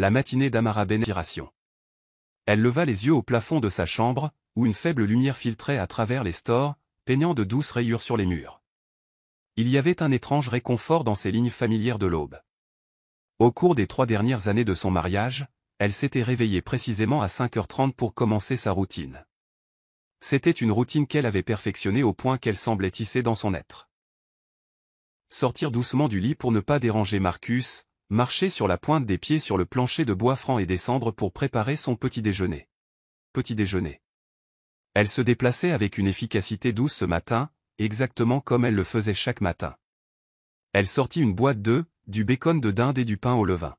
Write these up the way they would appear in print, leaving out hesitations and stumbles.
la matinée d'Amara Benspiration. Elle leva les yeux au plafond de sa chambre, où une faible lumière filtrait à travers les stores, peignant de douces rayures sur les murs. Il y avait un étrange réconfort dans ces lignes familières de l'aube. Au cours des 3 dernières années de son mariage, elle s'était réveillée précisément à 5h30 pour commencer sa routine. C'était une routine qu'elle avait perfectionnée au point qu'elle semblait tisser dans son être. Sortir doucement du lit pour ne pas déranger Marcus, marcher sur la pointe des pieds sur le plancher de bois franc et descendre pour préparer son petit déjeuner. Petit déjeuner. Elle se déplaçait avec une efficacité douce ce matin, exactement comme elle le faisait chaque matin. Elle sortit une boîte d'œufs, du bacon de dinde et du pain au levain.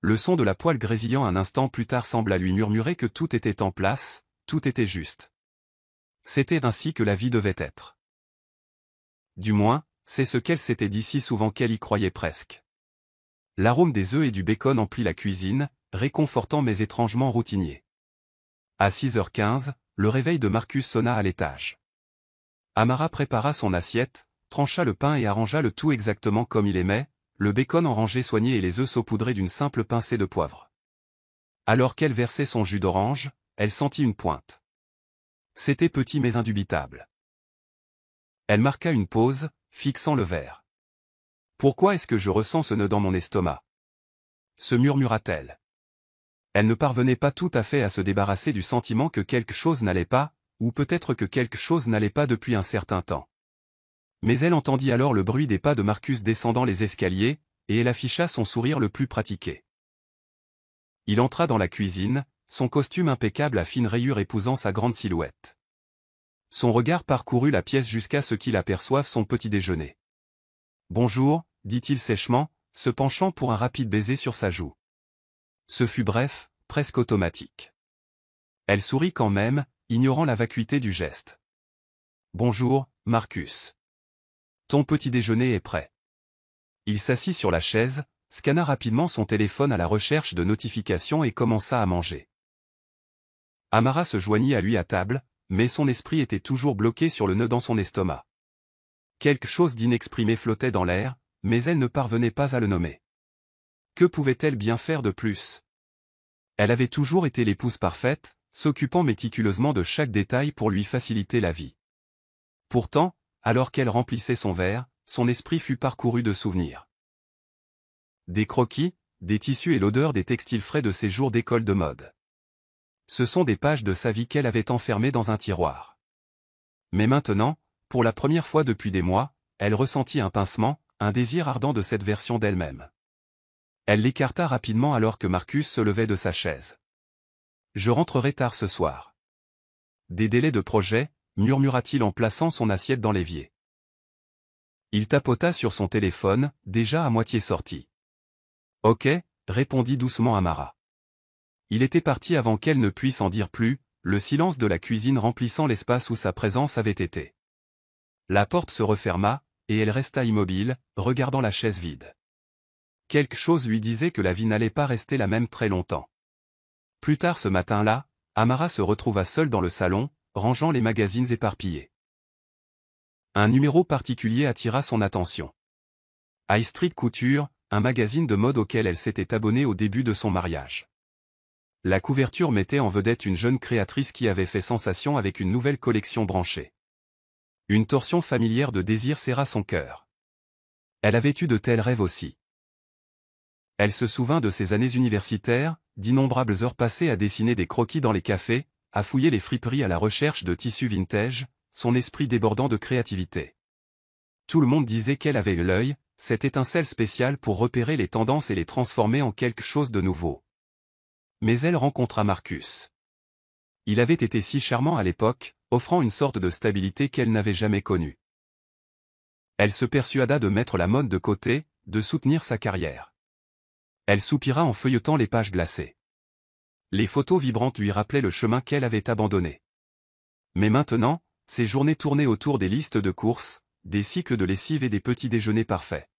Le son de la poêle grésillant un instant plus tard sembla lui murmurer que tout était en place, tout était juste. C'était ainsi que la vie devait être. Du moins, c'est ce qu'elle s'était dit si souvent qu'elle y croyait presque. L'arôme des œufs et du bacon emplit la cuisine, réconfortant mais étrangement routinier. À 6h15, le réveil de Marcus sonna à l'étage. Amara prépara son assiette, trancha le pain et arrangea le tout exactement comme il aimait, le bacon en rangée soignée et les œufs saupoudrés d'une simple pincée de poivre. Alors qu'elle versait son jus d'orange, elle sentit une pointe. C'était petit mais indubitable. Elle marqua une pause, fixant le verre. « Pourquoi est-ce que je ressens ce nœud dans mon estomac ?» se murmura-t-elle. Elle ne parvenait pas tout à fait à se débarrasser du sentiment que quelque chose n'allait pas, ou peut-être que quelque chose n'allait pas depuis un certain temps. Mais elle entendit alors le bruit des pas de Marcus descendant les escaliers, et elle afficha son sourire le plus pratiqué. Il entra dans la cuisine, son costume impeccable à fines rayures épousant sa grande silhouette. Son regard parcourut la pièce jusqu'à ce qu'il aperçoive son petit déjeuner. « Bonjour », dit-il sèchement, se penchant pour un rapide baiser sur sa joue. Ce fut bref, presque automatique. Elle sourit quand même, ignorant la vacuité du geste. « Bonjour, Marcus. Ton petit déjeuner est prêt. » Il s'assit sur la chaise, scanna rapidement son téléphone à la recherche de notifications et commença à manger. Amara se joignit à lui à table, mais son esprit était toujours bloqué sur le nœud dans son estomac. Quelque chose d'inexprimé flottait dans l'air, mais elle ne parvenait pas à le nommer. Que pouvait-elle bien faire de plus? Elle avait toujours été l'épouse parfaite, s'occupant méticuleusement de chaque détail pour lui faciliter la vie. Pourtant, alors qu'elle remplissait son verre, son esprit fut parcouru de souvenirs. Des croquis, des tissus et l'odeur des textiles frais de ses jours d'école de mode. Ce sont des pages de sa vie qu'elle avait enfermées dans un tiroir. Mais maintenant, pour la première fois depuis des mois, elle ressentit un pincement, un désir ardent de cette version d'elle-même. Elle l'écarta rapidement alors que Marcus se levait de sa chaise. « Je rentrerai tard ce soir. » Des délais de projet, murmura-t-il en plaçant son assiette dans l'évier. Il tapota sur son téléphone, déjà à moitié sorti. « Ok », répondit doucement Amara. Il était parti avant qu'elle ne puisse en dire plus, le silence de la cuisine remplissant l'espace où sa présence avait été. La porte se referma, et elle resta immobile, regardant la chaise vide. Quelque chose lui disait que la vie n'allait pas rester la même très longtemps. Plus tard ce matin-là, Amara se retrouva seule dans le salon, rangeant les magazines éparpillés. Un numéro particulier attira son attention. High Street Couture, un magazine de mode auquel elle s'était abonnée au début de son mariage. La couverture mettait en vedette une jeune créatrice qui avait fait sensation avec une nouvelle collection branchée. Une torsion familière de désir serra son cœur. Elle avait eu de tels rêves aussi. Elle se souvint de ses années universitaires, d'innombrables heures passées à dessiner des croquis dans les cafés, à fouiller les friperies à la recherche de tissus vintage, son esprit débordant de créativité. Tout le monde disait qu'elle avait l'œil, cette étincelle spéciale pour repérer les tendances et les transformer en quelque chose de nouveau. Mais elle rencontra Marcus. Il avait été si charmant à l'époque, offrant une sorte de stabilité qu'elle n'avait jamais connue. Elle se persuada de mettre la mode de côté, de soutenir sa carrière. Elle soupira en feuilletant les pages glacées. Les photos vibrantes lui rappelaient le chemin qu'elle avait abandonné. Mais maintenant, ses journées tournaient autour des listes de courses, des cycles de lessive et des petits déjeuners parfaits.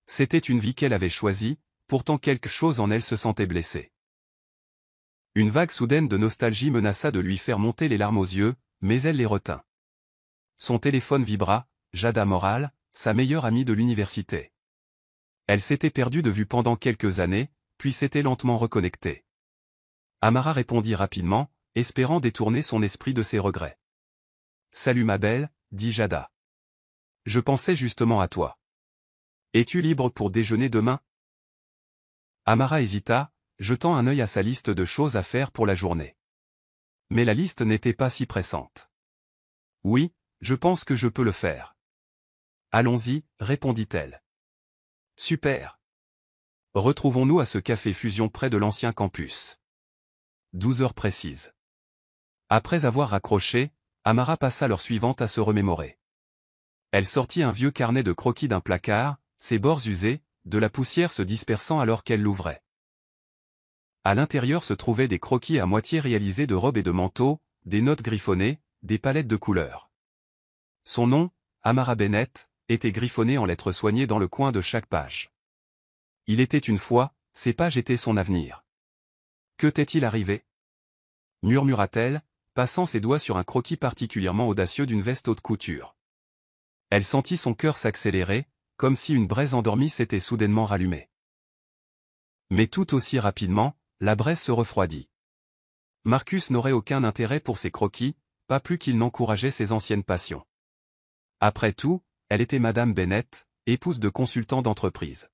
C'était une vie qu'elle avait choisie, pourtant quelque chose en elle se sentait blessée. Une vague soudaine de nostalgie menaça de lui faire monter les larmes aux yeux, mais elle les retint. Son téléphone vibra, Jada Moral, sa meilleure amie de l'université. Elle s'était perdue de vue pendant quelques années, puis s'était lentement reconnecté. Amara répondit rapidement, espérant détourner son esprit de ses regrets. « Salut ma belle, dit Jada. Je pensais justement à toi. Es-tu libre pour déjeuner demain ?» Amara hésita, jetant un œil à sa liste de choses à faire pour la journée. Mais la liste n'était pas si pressante. « Oui, je pense que je peux le faire. »« Allons-y, répondit-elle. »« Super. Retrouvons-nous à ce café Fusion près de l'ancien campus. 12 heures précises. » Après avoir raccroché, Amara passa l'heure suivante à se remémorer. Elle sortit un vieux carnet de croquis d'un placard, ses bords usés, de la poussière se dispersant alors qu'elle l'ouvrait. À l'intérieur se trouvaient des croquis à moitié réalisés de robes et de manteaux, des notes griffonnées, des palettes de couleurs. Son nom, Amara Bennett, était griffonné en lettres soignées dans le coin de chaque page. Il était une fois, ces pages étaient son avenir. Que t'est-il arrivé ? Murmura-t-elle, passant ses doigts sur un croquis particulièrement audacieux d'une veste haute couture. Elle sentit son cœur s'accélérer, comme si une braise endormie s'était soudainement rallumée. Mais tout aussi rapidement, la braise se refroidit. Marcus n'aurait aucun intérêt pour ses croquis, pas plus qu'il n'encourageait ses anciennes passions. Après tout, elle était Madame Bennett, épouse de consultant d'entreprise.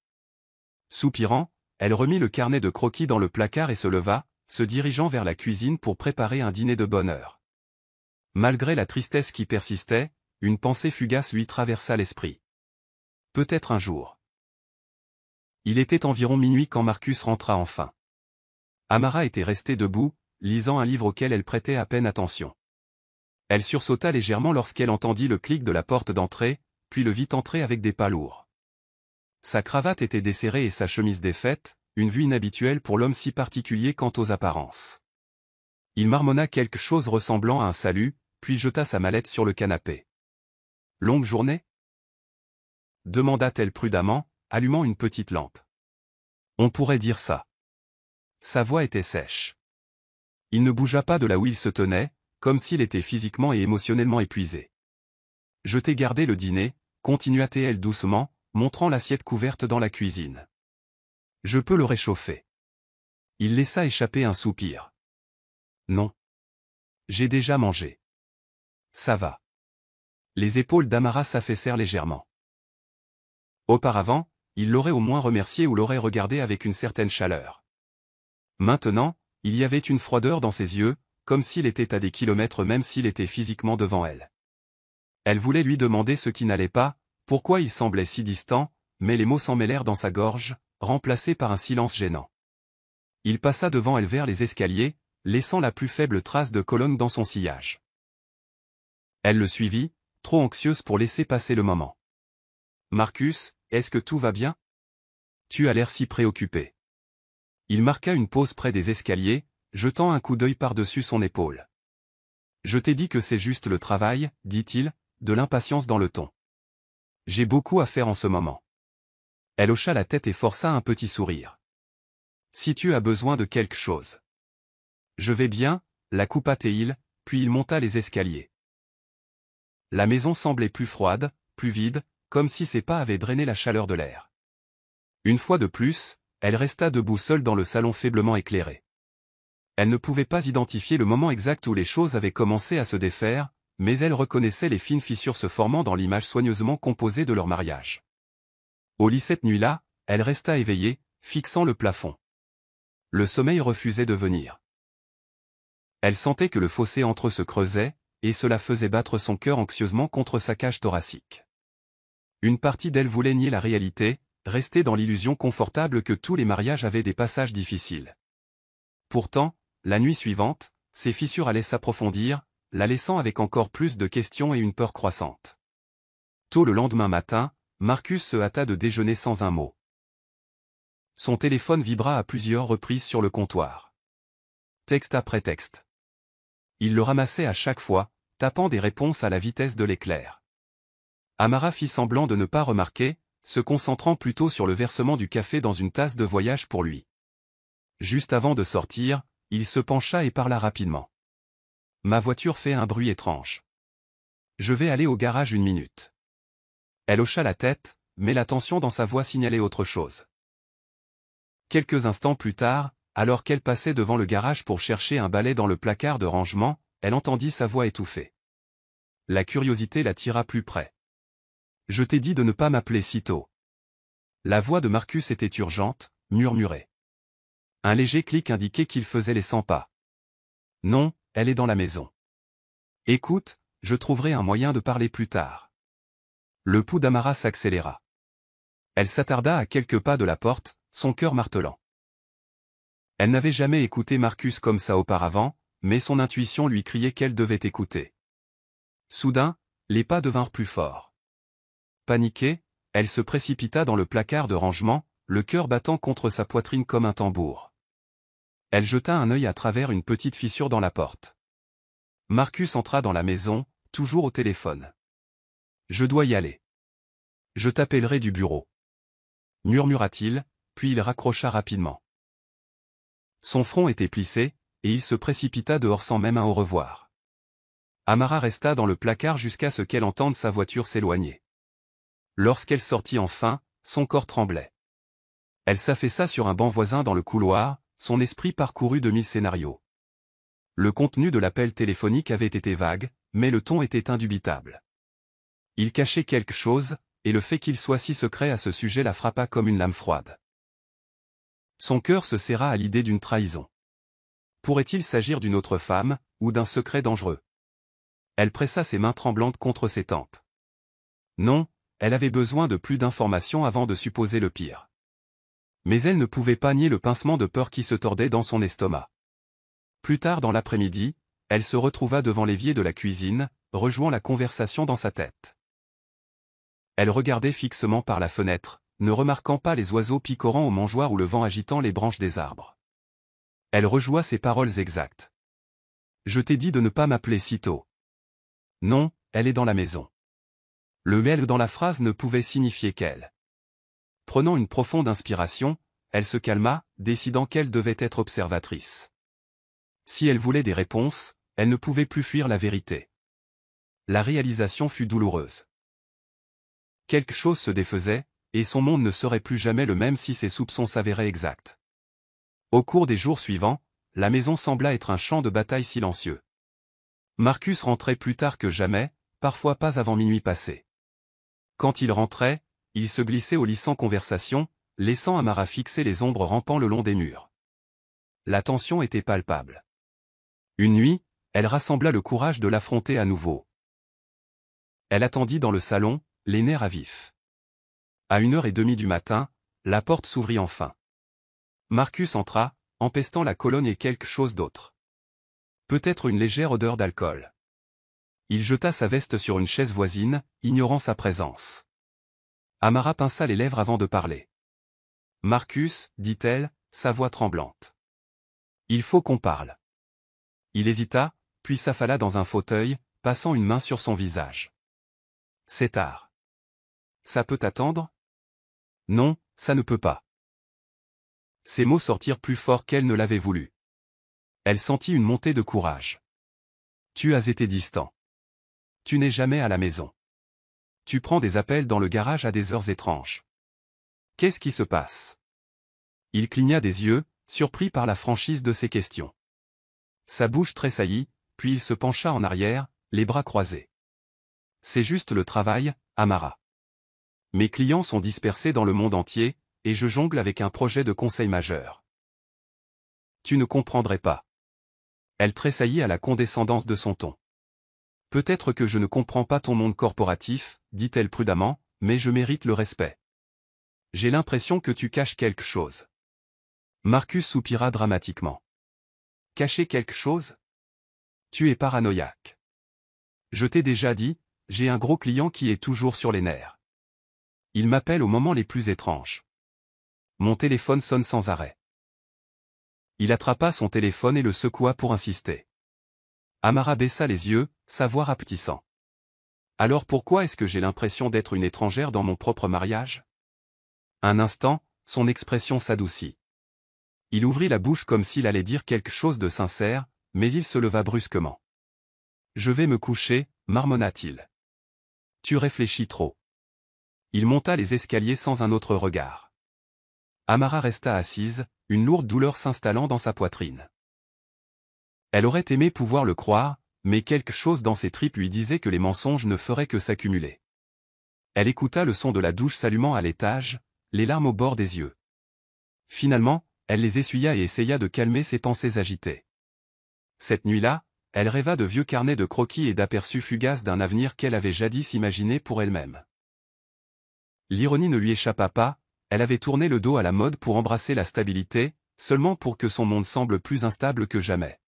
Soupirant, elle remit le carnet de croquis dans le placard et se leva, se dirigeant vers la cuisine pour préparer un dîner de bonne heure. Malgré la tristesse qui persistait, une pensée fugace lui traversa l'esprit. Peut-être un jour. Il était environ minuit quand Marcus rentra enfin. Amara était restée debout, lisant un livre auquel elle prêtait à peine attention. Elle sursauta légèrement lorsqu'elle entendit le clic de la porte d'entrée, puis le vit entrer avec des pas lourds. Sa cravate était desserrée et sa chemise défaite, une vue inhabituelle pour l'homme si particulier quant aux apparences. Il marmonna quelque chose ressemblant à un salut, puis jeta sa mallette sur le canapé. « Longue journée ?» demanda-t-elle prudemment, allumant une petite lampe. On pourrait dire ça. Sa voix était sèche. Il ne bougea pas de là où il se tenait, comme s'il était physiquement et émotionnellement épuisé. « Je t'ai gardé le dîner, continua-t-elle doucement, montrant l'assiette couverte dans la cuisine. Je peux le réchauffer. Il laissa échapper un soupir. Non. J'ai déjà mangé. Ça va. Les épaules d'Amara s'affaissèrent légèrement. Auparavant, il l'aurait au moins remercié ou l'aurait regardé avec une certaine chaleur. Maintenant, il y avait une froideur dans ses yeux, comme s'il était à des kilomètres même s'il était physiquement devant elle. Elle voulait lui demander ce qui n'allait pas, pourquoi il semblait si distant, mais les mots s'en mêlèrent dans sa gorge, remplacés par un silence gênant. Il passa devant elle vers les escaliers, laissant la plus faible trace de colonne dans son sillage. Elle le suivit, trop anxieuse pour laisser passer le moment. « Marcus, est-ce que tout va bien ? Tu as l'air si préoccupé. » Il marqua une pause près des escaliers, jetant un coup d'œil par-dessus son épaule. « Je t'ai dit que c'est juste le travail, dit-il, de l'impatience dans le ton. J'ai beaucoup à faire en ce moment. » Elle hocha la tête et força un petit sourire. « Si tu as besoin de quelque chose. » Je vais bien, la coupa-t-il, puis il monta les escaliers. La maison semblait plus froide, plus vide, comme si ses pas avaient drainé la chaleur de l'air. Une fois de plus, elle resta debout seule dans le salon faiblement éclairé. Elle ne pouvait pas identifier le moment exact où les choses avaient commencé à se défaire, mais elle reconnaissait les fines fissures se formant dans l'image soigneusement composée de leur mariage. Au lit cette nuit-là, elle resta éveillée, fixant le plafond. Le sommeil refusait de venir. Elle sentait que le fossé entre eux se creusait, et cela faisait battre son cœur anxieusement contre sa cage thoracique. Une partie d'elle voulait nier la réalité, rester dans l'illusion confortable que tous les mariages avaient des passages difficiles. Pourtant, la nuit suivante, ces fissures allaient s'approfondir, la laissant avec encore plus de questions et une peur croissante. Tôt le lendemain matin, Marcus se hâta de déjeuner sans un mot. Son téléphone vibra à plusieurs reprises sur le comptoir. Texte après texte. Il le ramassait à chaque fois, tapant des réponses à la vitesse de l'éclair. Amara fit semblant de ne pas remarquer, se concentrant plutôt sur le versement du café dans une tasse de voyage pour lui. Juste avant de sortir, il se pencha et parla rapidement. « Ma voiture fait un bruit étrange. Je vais aller au garage une minute. » Elle hocha la tête, mais la tension dans sa voix signalait autre chose. Quelques instants plus tard, alors qu'elle passait devant le garage pour chercher un balai dans le placard de rangement, elle entendit sa voix étouffée. La curiosité l'attira plus près. « Je t'ai dit de ne pas m'appeler si tôt. » La voix de Marcus était urgente, murmurée. Un léger clic indiquait qu'il faisait les 100 pas. « Non, elle est dans la maison. »« Écoute, je trouverai un moyen de parler plus tard. » Le pouls d'Amara s'accéléra. Elle s'attarda à quelques pas de la porte, son cœur martelant. Elle n'avait jamais écouté Marcus comme ça auparavant, mais son intuition lui criait qu'elle devait écouter. Soudain, les pas devinrent plus forts. Paniquée, elle se précipita dans le placard de rangement, le cœur battant contre sa poitrine comme un tambour. Elle jeta un œil à travers une petite fissure dans la porte. Marcus entra dans la maison, toujours au téléphone. « Je dois y aller. Je t'appellerai du bureau. » murmura-t-il, puis il raccrocha rapidement. Son front était plissé, et il se précipita dehors sans même un au revoir. Amara resta dans le placard jusqu'à ce qu'elle entende sa voiture s'éloigner. Lorsqu'elle sortit enfin, son corps tremblait. Elle s'affaissa sur un banc voisin dans le couloir, son esprit parcourut de 1000 scénarios. Le contenu de l'appel téléphonique avait été vague, mais le ton était indubitable. Il cachait quelque chose, et le fait qu'il soit si secret à ce sujet la frappa comme une lame froide. Son cœur se serra à l'idée d'une trahison. Pourrait-il s'agir d'une autre femme, ou d'un secret dangereux? Elle pressa ses mains tremblantes contre ses tempes. Non, elle avait besoin de plus d'informations avant de supposer le pire. Mais elle ne pouvait pas nier le pincement de peur qui se tordait dans son estomac. Plus tard dans l'après-midi, elle se retrouva devant l'évier de la cuisine, rejouant la conversation dans sa tête. Elle regardait fixement par la fenêtre, ne remarquant pas les oiseaux picorant au mangeoire ou le vent agitant les branches des arbres. Elle rejoua ses paroles exactes. « Je t'ai dit de ne pas m'appeler si tôt. » Non, elle est dans la maison. Le « elle » dans la phrase ne pouvait signifier qu'elle. Prenant une profonde inspiration, elle se calma, décidant qu'elle devait être observatrice. Si elle voulait des réponses, elle ne pouvait plus fuir la vérité. La réalisation fut douloureuse. Quelque chose se défaisait, et son monde ne serait plus jamais le même si ses soupçons s'avéraient exacts. Au cours des jours suivants, la maison sembla être un champ de bataille silencieux. Marcus rentrait plus tard que jamais, parfois pas avant minuit passé. Quand il rentrait, il se glissait au lit sans conversation, laissant Amara fixer les ombres rampant le long des murs. La tension était palpable. Une nuit, elle rassembla le courage de l'affronter à nouveau. Elle attendit dans le salon, les nerfs à vif. À 1h30 du matin, la porte s'ouvrit enfin. Marcus entra, empestant la colonne et quelque chose d'autre. Peut-être une légère odeur d'alcool. Il jeta sa veste sur une chaise voisine, ignorant sa présence. Amara pinça les lèvres avant de parler. « Marcus, dit-elle, sa voix tremblante. Il faut qu'on parle. » Il hésita, puis s'affala dans un fauteuil, passant une main sur son visage. « C'est tard. Ça peut attendre ? » Non, ça ne peut pas. Ces mots sortirent plus fort qu'elle ne l'avait voulu. Elle sentit une montée de courage. Tu as été distant. Tu n'es jamais à la maison. Tu prends des appels dans le garage à des heures étranges. Qu'est-ce qui se passe? Il cligna des yeux, surpris par la franchise de ses questions. Sa bouche tressaillit, puis il se pencha en arrière, les bras croisés. C'est juste le travail, Amara. Mes clients sont dispersés dans le monde entier, et je jongle avec un projet de conseil majeur. Tu ne comprendrais pas. Elle tressaillit à la condescendance de son ton. Peut-être que je ne comprends pas ton monde corporatif, dit-elle prudemment, mais je mérite le respect. J'ai l'impression que tu caches quelque chose. Marcus soupira dramatiquement. Cacher quelque chose? Tu es paranoïaque. Je t'ai déjà dit, j'ai un gros client qui est toujours sur les nerfs. Il m'appelle aux moments les plus étranges. Mon téléphone sonne sans arrêt. Il attrapa son téléphone et le secoua pour insister. Amara baissa les yeux, sa voix rapetissant. Alors pourquoi est-ce que j'ai l'impression d'être une étrangère dans mon propre mariage? Un instant, son expression s'adoucit. Il ouvrit la bouche comme s'il allait dire quelque chose de sincère, mais il se leva brusquement. Je vais me coucher, marmonna-t-il. Tu réfléchis trop. Il monta les escaliers sans un autre regard. Amara resta assise, une lourde douleur s'installant dans sa poitrine. Elle aurait aimé pouvoir le croire, mais quelque chose dans ses tripes lui disait que les mensonges ne feraient que s'accumuler. Elle écouta le son de la douche s'allumant à l'étage, les larmes au bord des yeux. Finalement, elle les essuya et essaya de calmer ses pensées agitées. Cette nuit-là, elle rêva de vieux carnets de croquis et d'aperçus fugaces d'un avenir qu'elle avait jadis imaginé pour elle-même. L'ironie ne lui échappa pas, elle avait tourné le dos à la mode pour embrasser la stabilité, seulement pour que son monde semble plus instable que jamais.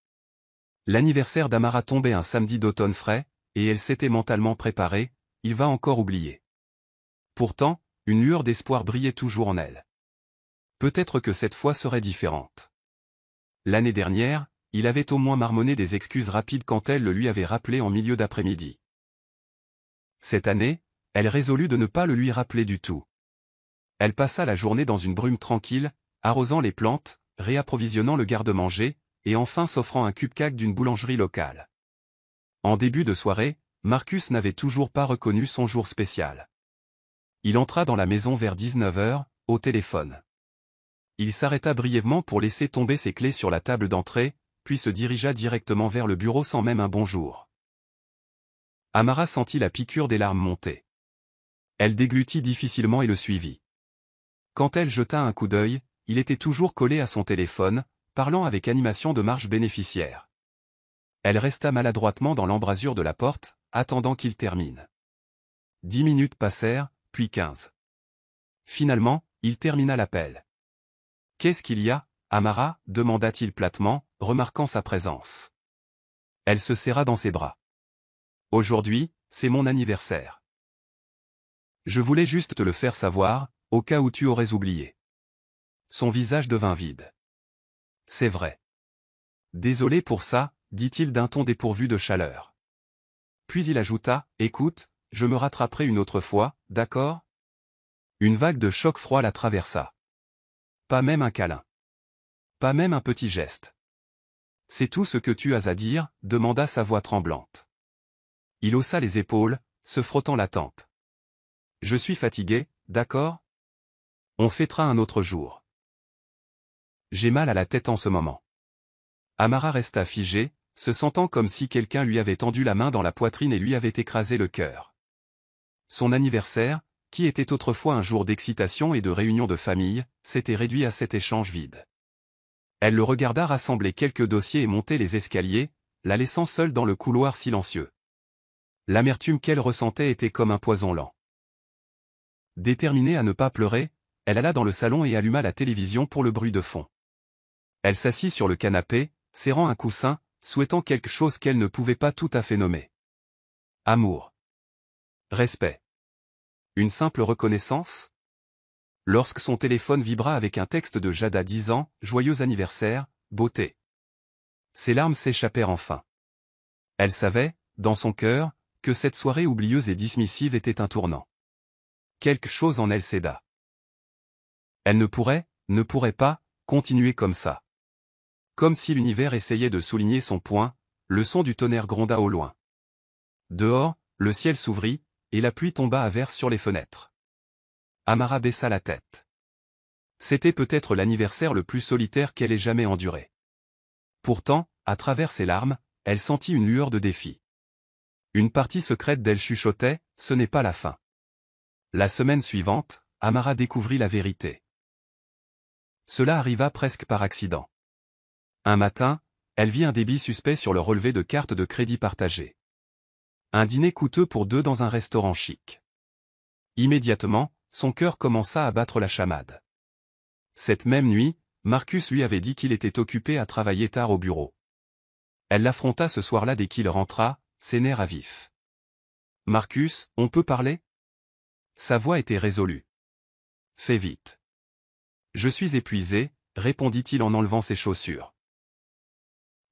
L'anniversaire d'Amara tombait un samedi d'automne frais, et elle s'était mentalement préparée, il va encore oublier. Pourtant, une lueur d'espoir brillait toujours en elle. Peut-être que cette fois serait différente. L'année dernière, il avait au moins marmonné des excuses rapides quand elle le lui avait rappelé en milieu d'après-midi. Cette année, elle résolut de ne pas le lui rappeler du tout. Elle passa la journée dans une brume tranquille, arrosant les plantes, réapprovisionnant le garde-manger, et enfin s'offrant un cupcake d'une boulangerie locale. En début de soirée, Marcus n'avait toujours pas reconnu son jour spécial. Il entra dans la maison vers 19h, au téléphone. Il s'arrêta brièvement pour laisser tomber ses clés sur la table d'entrée, puis se dirigea directement vers le bureau sans même un bonjour. Amara sentit la piqûre des larmes monter. Elle déglutit difficilement et le suivit. Quand elle jeta un coup d'œil, il était toujours collé à son téléphone, parlant avec animation de marche bénéficiaire. Elle resta maladroitement dans l'embrasure de la porte, attendant qu'il termine. 10 minutes passèrent, puis 15. Finalement, il termina l'appel. « Qu'est-ce qu'il y a, Amara » demanda-t-il platement, remarquant sa présence. Elle se serra dans ses bras. « Aujourd'hui, c'est mon anniversaire. Je voulais juste te le faire savoir, au cas où tu aurais oublié. » Son visage devint vide. « C'est vrai. Désolé pour ça, » dit-il d'un ton dépourvu de chaleur. Puis il ajouta, « Écoute, je me rattraperai une autre fois, d'accord ?» Une vague de choc froid la traversa. Pas même un câlin. Pas même un petit geste. « C'est tout ce que tu as à dire ?» demanda sa voix tremblante. Il haussa les épaules, se frottant la tempe. « Je suis fatigué, d'accord ? On fêtera un autre jour. J'ai mal à la tête en ce moment. » Amara resta figée, se sentant comme si quelqu'un lui avait tendu la main dans la poitrine et lui avait écrasé le cœur. Son anniversaire, qui était autrefois un jour d'excitation et de réunion de famille, s'était réduit à cet échange vide. Elle le regarda rassembler quelques dossiers et monter les escaliers, la laissant seule dans le couloir silencieux. L'amertume qu'elle ressentait était comme un poison lent. Déterminée à ne pas pleurer, elle alla dans le salon et alluma la télévision pour le bruit de fond. Elle s'assit sur le canapé, serrant un coussin, souhaitant quelque chose qu'elle ne pouvait pas tout à fait nommer. Amour. Respect. Une simple reconnaissance ? Lorsque son téléphone vibra avec un texte de Jada disant « Joyeux anniversaire, beauté ». Ses larmes s'échappèrent enfin. Elle savait, dans son cœur, que cette soirée oublieuse et dismissive était un tournant. Quelque chose en elle céda. Elle ne pourrait pas, continuer comme ça. Comme si l'univers essayait de souligner son point, le son du tonnerre gronda au loin. Dehors, le ciel s'ouvrit, et la pluie tomba à verse sur les fenêtres. Amara baissa la tête. C'était peut-être l'anniversaire le plus solitaire qu'elle ait jamais enduré. Pourtant, à travers ses larmes, elle sentit une lueur de défi. Une partie secrète d'elle chuchotait, ce n'est pas la fin. La semaine suivante, Amara découvrit la vérité. Cela arriva presque par accident. Un matin, elle vit un débit suspect sur le relevé de carte de crédit partagée. Un dîner coûteux pour deux dans un restaurant chic. Immédiatement, son cœur commença à battre la chamade. Cette même nuit, Marcus lui avait dit qu'il était occupé à travailler tard au bureau. Elle l'affronta ce soir-là dès qu'il rentra, ses nerfs à vif. « Marcus, on peut parler ?» Sa voix était résolue. « Fais vite. »« Je suis épuisé, » répondit-il en enlevant ses chaussures.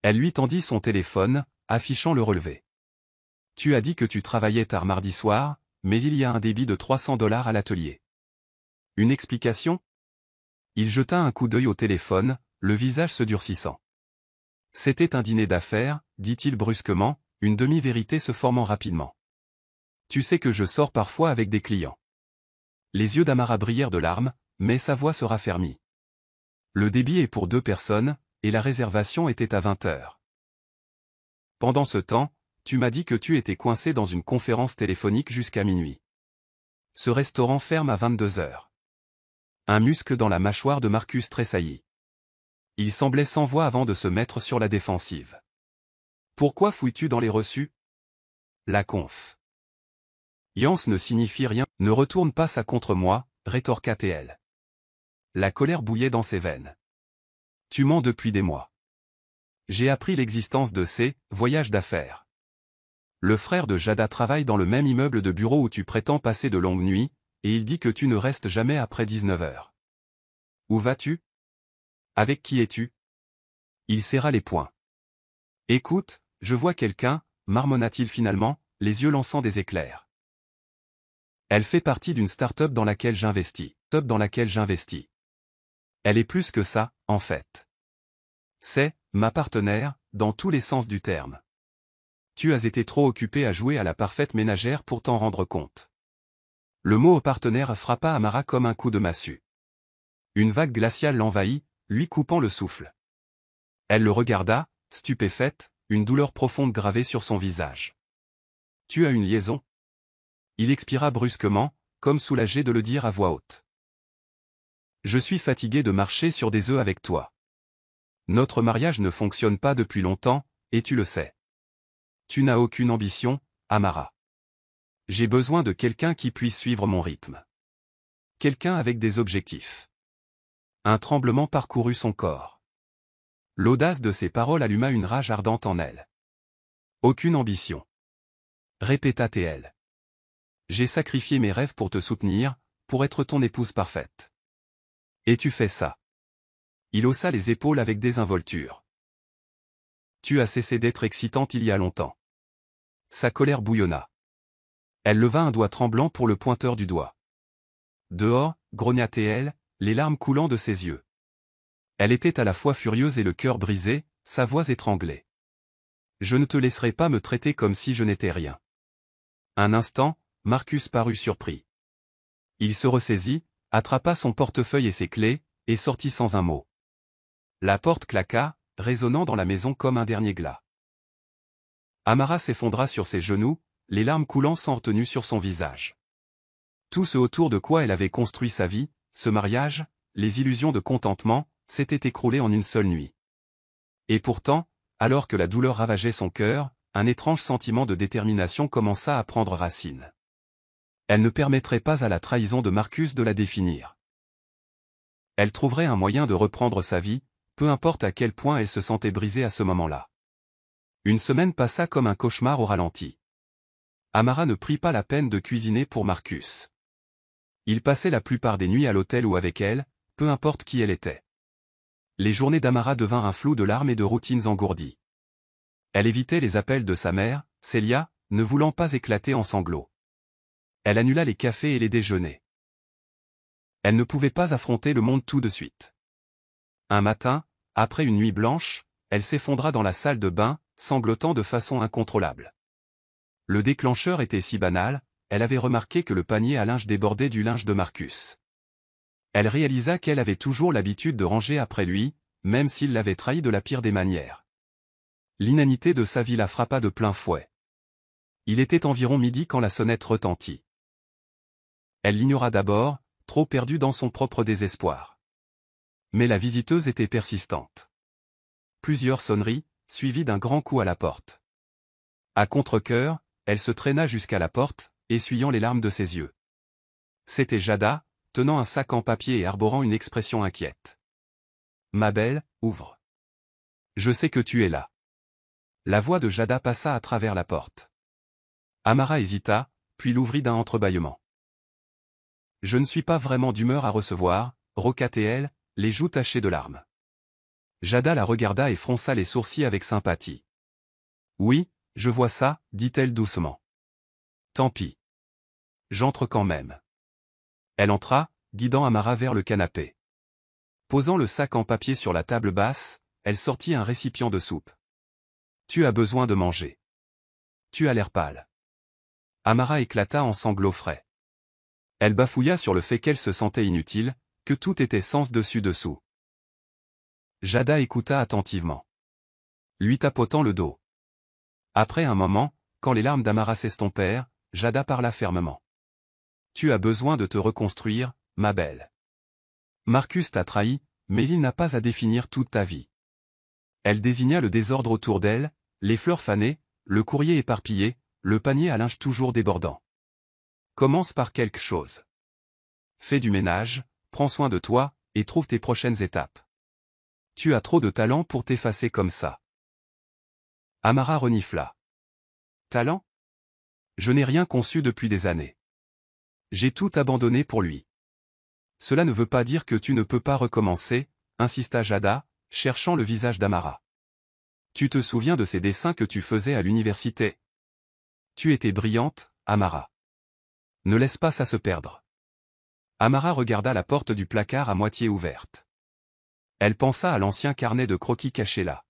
Elle lui tendit son téléphone, affichant le relevé. « Tu as dit que tu travaillais tard mardi soir, mais il y a un débit de $300 à l'atelier. » Une explication ? Il jeta un coup d'œil au téléphone, le visage se durcissant. « C'était un dîner d'affaires, » dit-il brusquement, une demi-vérité se formant rapidement. « Tu sais que je sors parfois avec des clients. » Les yeux d'Amara brillèrent de larmes, mais sa voix se raffermit. Le débit est pour 2 personnes, et la réservation était à 20 heures. Pendant ce temps, tu m'as dit que tu étais coincé dans une conférence téléphonique jusqu'à minuit. Ce restaurant ferme à 22 heures. Un muscle dans la mâchoire de Marcus tressaillit. Il semblait sans voix avant de se mettre sur la défensive. Pourquoi fouilles-tu dans les reçus? La conf. Yance ne signifie rien, ne retourne pas ça contre moi, rétorqua TL. La colère bouillait dans ses veines. Tu mens depuis des mois. J'ai appris l'existence de ces voyages d'affaires. Le frère de Jada travaille dans le même immeuble de bureau où tu prétends passer de longues nuits, et il dit que tu ne restes jamais après 19 heures. Où vas-tu? Avec qui es-tu? Il serra les poings. Écoute, je vois quelqu'un, marmonna-t-il finalement, les yeux lançant des éclairs. Elle fait partie d'une start-up dans laquelle j'investis. Elle est plus que ça, en fait. C'est ma partenaire, dans tous les sens du terme. Tu as été trop occupé à jouer à la parfaite ménagère pour t'en rendre compte. Le mot partenaire frappa Amara comme un coup de massue. Une vague glaciale l'envahit, lui coupant le souffle. Elle le regarda, stupéfaite, une douleur profonde gravée sur son visage. Tu as une liaison? Il expira brusquement, comme soulagé de le dire à voix haute. Je suis fatigué de marcher sur des œufs avec toi. Notre mariage ne fonctionne pas depuis longtemps, et tu le sais. Tu n'as aucune ambition, Amara. J'ai besoin de quelqu'un qui puisse suivre mon rythme. Quelqu'un avec des objectifs. Un tremblement parcourut son corps. L'audace de ses paroles alluma une rage ardente en elle. Aucune ambition. Répéta TL. J'ai sacrifié mes rêves pour te soutenir, pour être ton épouse parfaite. Et tu fais ça. Il haussa les épaules avec désinvolture. Tu as cessé d'être excitante il y a longtemps. Sa colère bouillonna. Elle leva un doigt tremblant pour le pointeur du doigt. Dehors, grogna TL, les larmes coulant de ses yeux. Elle était à la fois furieuse et le cœur brisé, sa voix étranglée. Je ne te laisserai pas me traiter comme si je n'étais rien. Un instant, Marcus parut surpris. Il se ressaisit, attrapa son portefeuille et ses clés, et sortit sans un mot. La porte claqua, résonnant dans la maison comme un dernier glas. Amara s'effondra sur ses genoux, les larmes coulant sans retenue sur son visage. Tout ce autour de quoi elle avait construit sa vie, ce mariage, les illusions de contentement, s'était écroulé en une seule nuit. Et pourtant, alors que la douleur ravageait son cœur, un étrange sentiment de détermination commença à prendre racine. Elle ne permettrait pas à la trahison de Marcus de la définir. Elle trouverait un moyen de reprendre sa vie, peu importe à quel point elle se sentait brisée à ce moment-là. Une semaine passa comme un cauchemar au ralenti. Amara ne prit pas la peine de cuisiner pour Marcus. Il passait la plupart des nuits à l'hôtel ou avec elle, peu importe qui elle était. Les journées d'Amara devinrent un flou de larmes et de routines engourdies. Elle évitait les appels de sa mère, Célia, ne voulant pas éclater en sanglots. Elle annula les cafés et les déjeuners. Elle ne pouvait pas affronter le monde tout de suite. Un matin, après une nuit blanche, elle s'effondra dans la salle de bain, sanglotant de façon incontrôlable. Le déclencheur était si banal, elle avait remarqué que le panier à linge débordait du linge de Marcus. Elle réalisa qu'elle avait toujours l'habitude de ranger après lui, même s'il l'avait trahi de la pire des manières. L'inanité de sa vie la frappa de plein fouet. Il était environ midi quand la sonnette retentit. Elle l'ignora d'abord, trop perdue dans son propre désespoir. Mais la visiteuse était persistante. Plusieurs sonneries, suivies d'un grand coup à la porte. À contre-cœur, elle se traîna jusqu'à la porte, essuyant les larmes de ses yeux. C'était Jada, tenant un sac en papier et arborant une expression inquiète. « Ma belle, ouvre. Je sais que tu es là. » La voix de Jada passa à travers la porte. Amara hésita, puis l'ouvrit d'un entrebâillement. « Je ne suis pas vraiment d'humeur à recevoir, » roqua-t-elle, les joues tachées de larmes. Jada la regarda et fronça les sourcils avec sympathie. « Oui, je vois ça, dit-elle doucement. Tant pis. J'entre quand même. » Elle entra, guidant Amara vers le canapé. Posant le sac en papier sur la table basse, elle sortit un récipient de soupe. « Tu as besoin de manger. Tu as l'air pâle. » Amara éclata en sanglots frais. Elle bafouilla sur le fait qu'elle se sentait inutile, que tout était sens dessus dessous. Jada écouta attentivement, lui tapotant le dos. Après un moment, quand les larmes d'Amara s'estompèrent, Jada parla fermement. Tu as besoin de te reconstruire, ma belle. Marcus t'a trahi, mais il n'a pas à définir toute ta vie. Elle désigna le désordre autour d'elle, les fleurs fanées, le courrier éparpillé, le panier à linge toujours débordant. Commence par quelque chose. Fais du ménage, prends soin de toi, et trouve tes prochaines étapes. Tu as trop de talent pour t'effacer comme ça. Amara renifla. Talent? Je n'ai rien conçu depuis des années. J'ai tout abandonné pour lui. Cela ne veut pas dire que tu ne peux pas recommencer, insista Jada, cherchant le visage d'Amara. Tu te souviens de ces dessins que tu faisais à l'université? Tu étais brillante, Amara. Ne laisse pas ça se perdre. Amara regarda la porte du placard à moitié ouverte. Elle pensa à l'ancien carnet de croquis caché là.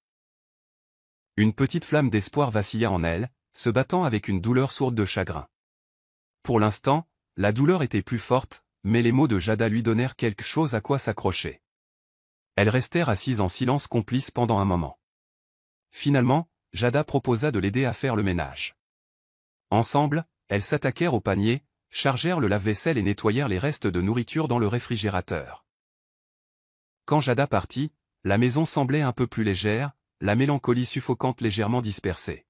Une petite flamme d'espoir vacilla en elle, se battant avec une douleur sourde de chagrin. Pour l'instant, la douleur était plus forte, mais les mots de Jada lui donnèrent quelque chose à quoi s'accrocher. Elles restèrent assises en silence complice pendant un moment. Finalement, Jada proposa de l'aider à faire le ménage. Ensemble, elles s'attaquèrent au panier, chargèrent le lave-vaisselle et nettoyèrent les restes de nourriture dans le réfrigérateur. Quand Jada partit, la maison semblait un peu plus légère, la mélancolie suffocante légèrement dispersée.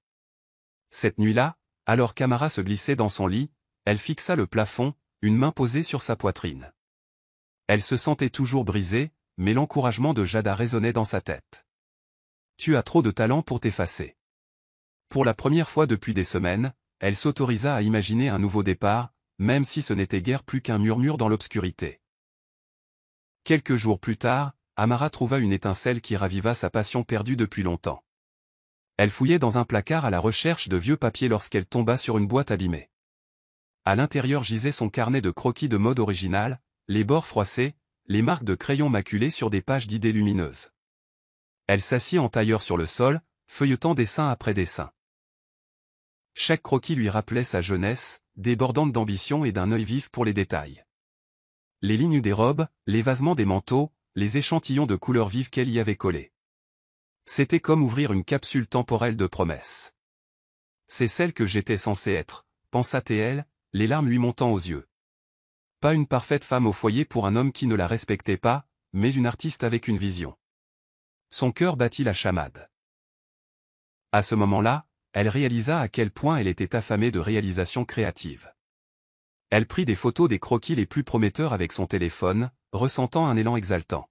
Cette nuit-là, alors qu'Amara se glissait dans son lit, elle fixa le plafond, une main posée sur sa poitrine. Elle se sentait toujours brisée, mais l'encouragement de Jada résonnait dans sa tête. Tu as trop de talent pour t'effacer. Pour la première fois depuis des semaines, elle s'autorisa à imaginer un nouveau départ, même si ce n'était guère plus qu'un murmure dans l'obscurité. Quelques jours plus tard, Amara trouva une étincelle qui raviva sa passion perdue depuis longtemps. Elle fouillait dans un placard à la recherche de vieux papiers lorsqu'elle tomba sur une boîte abîmée. À l'intérieur gisait son carnet de croquis de mode original, les bords froissés, les marques de crayons maculées sur des pages d'idées lumineuses. Elle s'assit en tailleur sur le sol, feuilletant dessin après dessin. Chaque croquis lui rappelait sa jeunesse, débordante d'ambition et d'un œil vif pour les détails. Les lignes des robes, l'évasement des manteaux, les échantillons de couleurs vives qu'elle y avait collés. C'était comme ouvrir une capsule temporelle de promesses. C'est celle que j'étais censée être, pensa-t-elle, les larmes lui montant aux yeux. Pas une parfaite femme au foyer pour un homme qui ne la respectait pas, mais une artiste avec une vision. Son cœur battit la chamade. À ce moment-là, elle réalisa à quel point elle était affamée de réalisations créatives. Elle prit des photos des croquis les plus prometteurs avec son téléphone, ressentant un élan exaltant.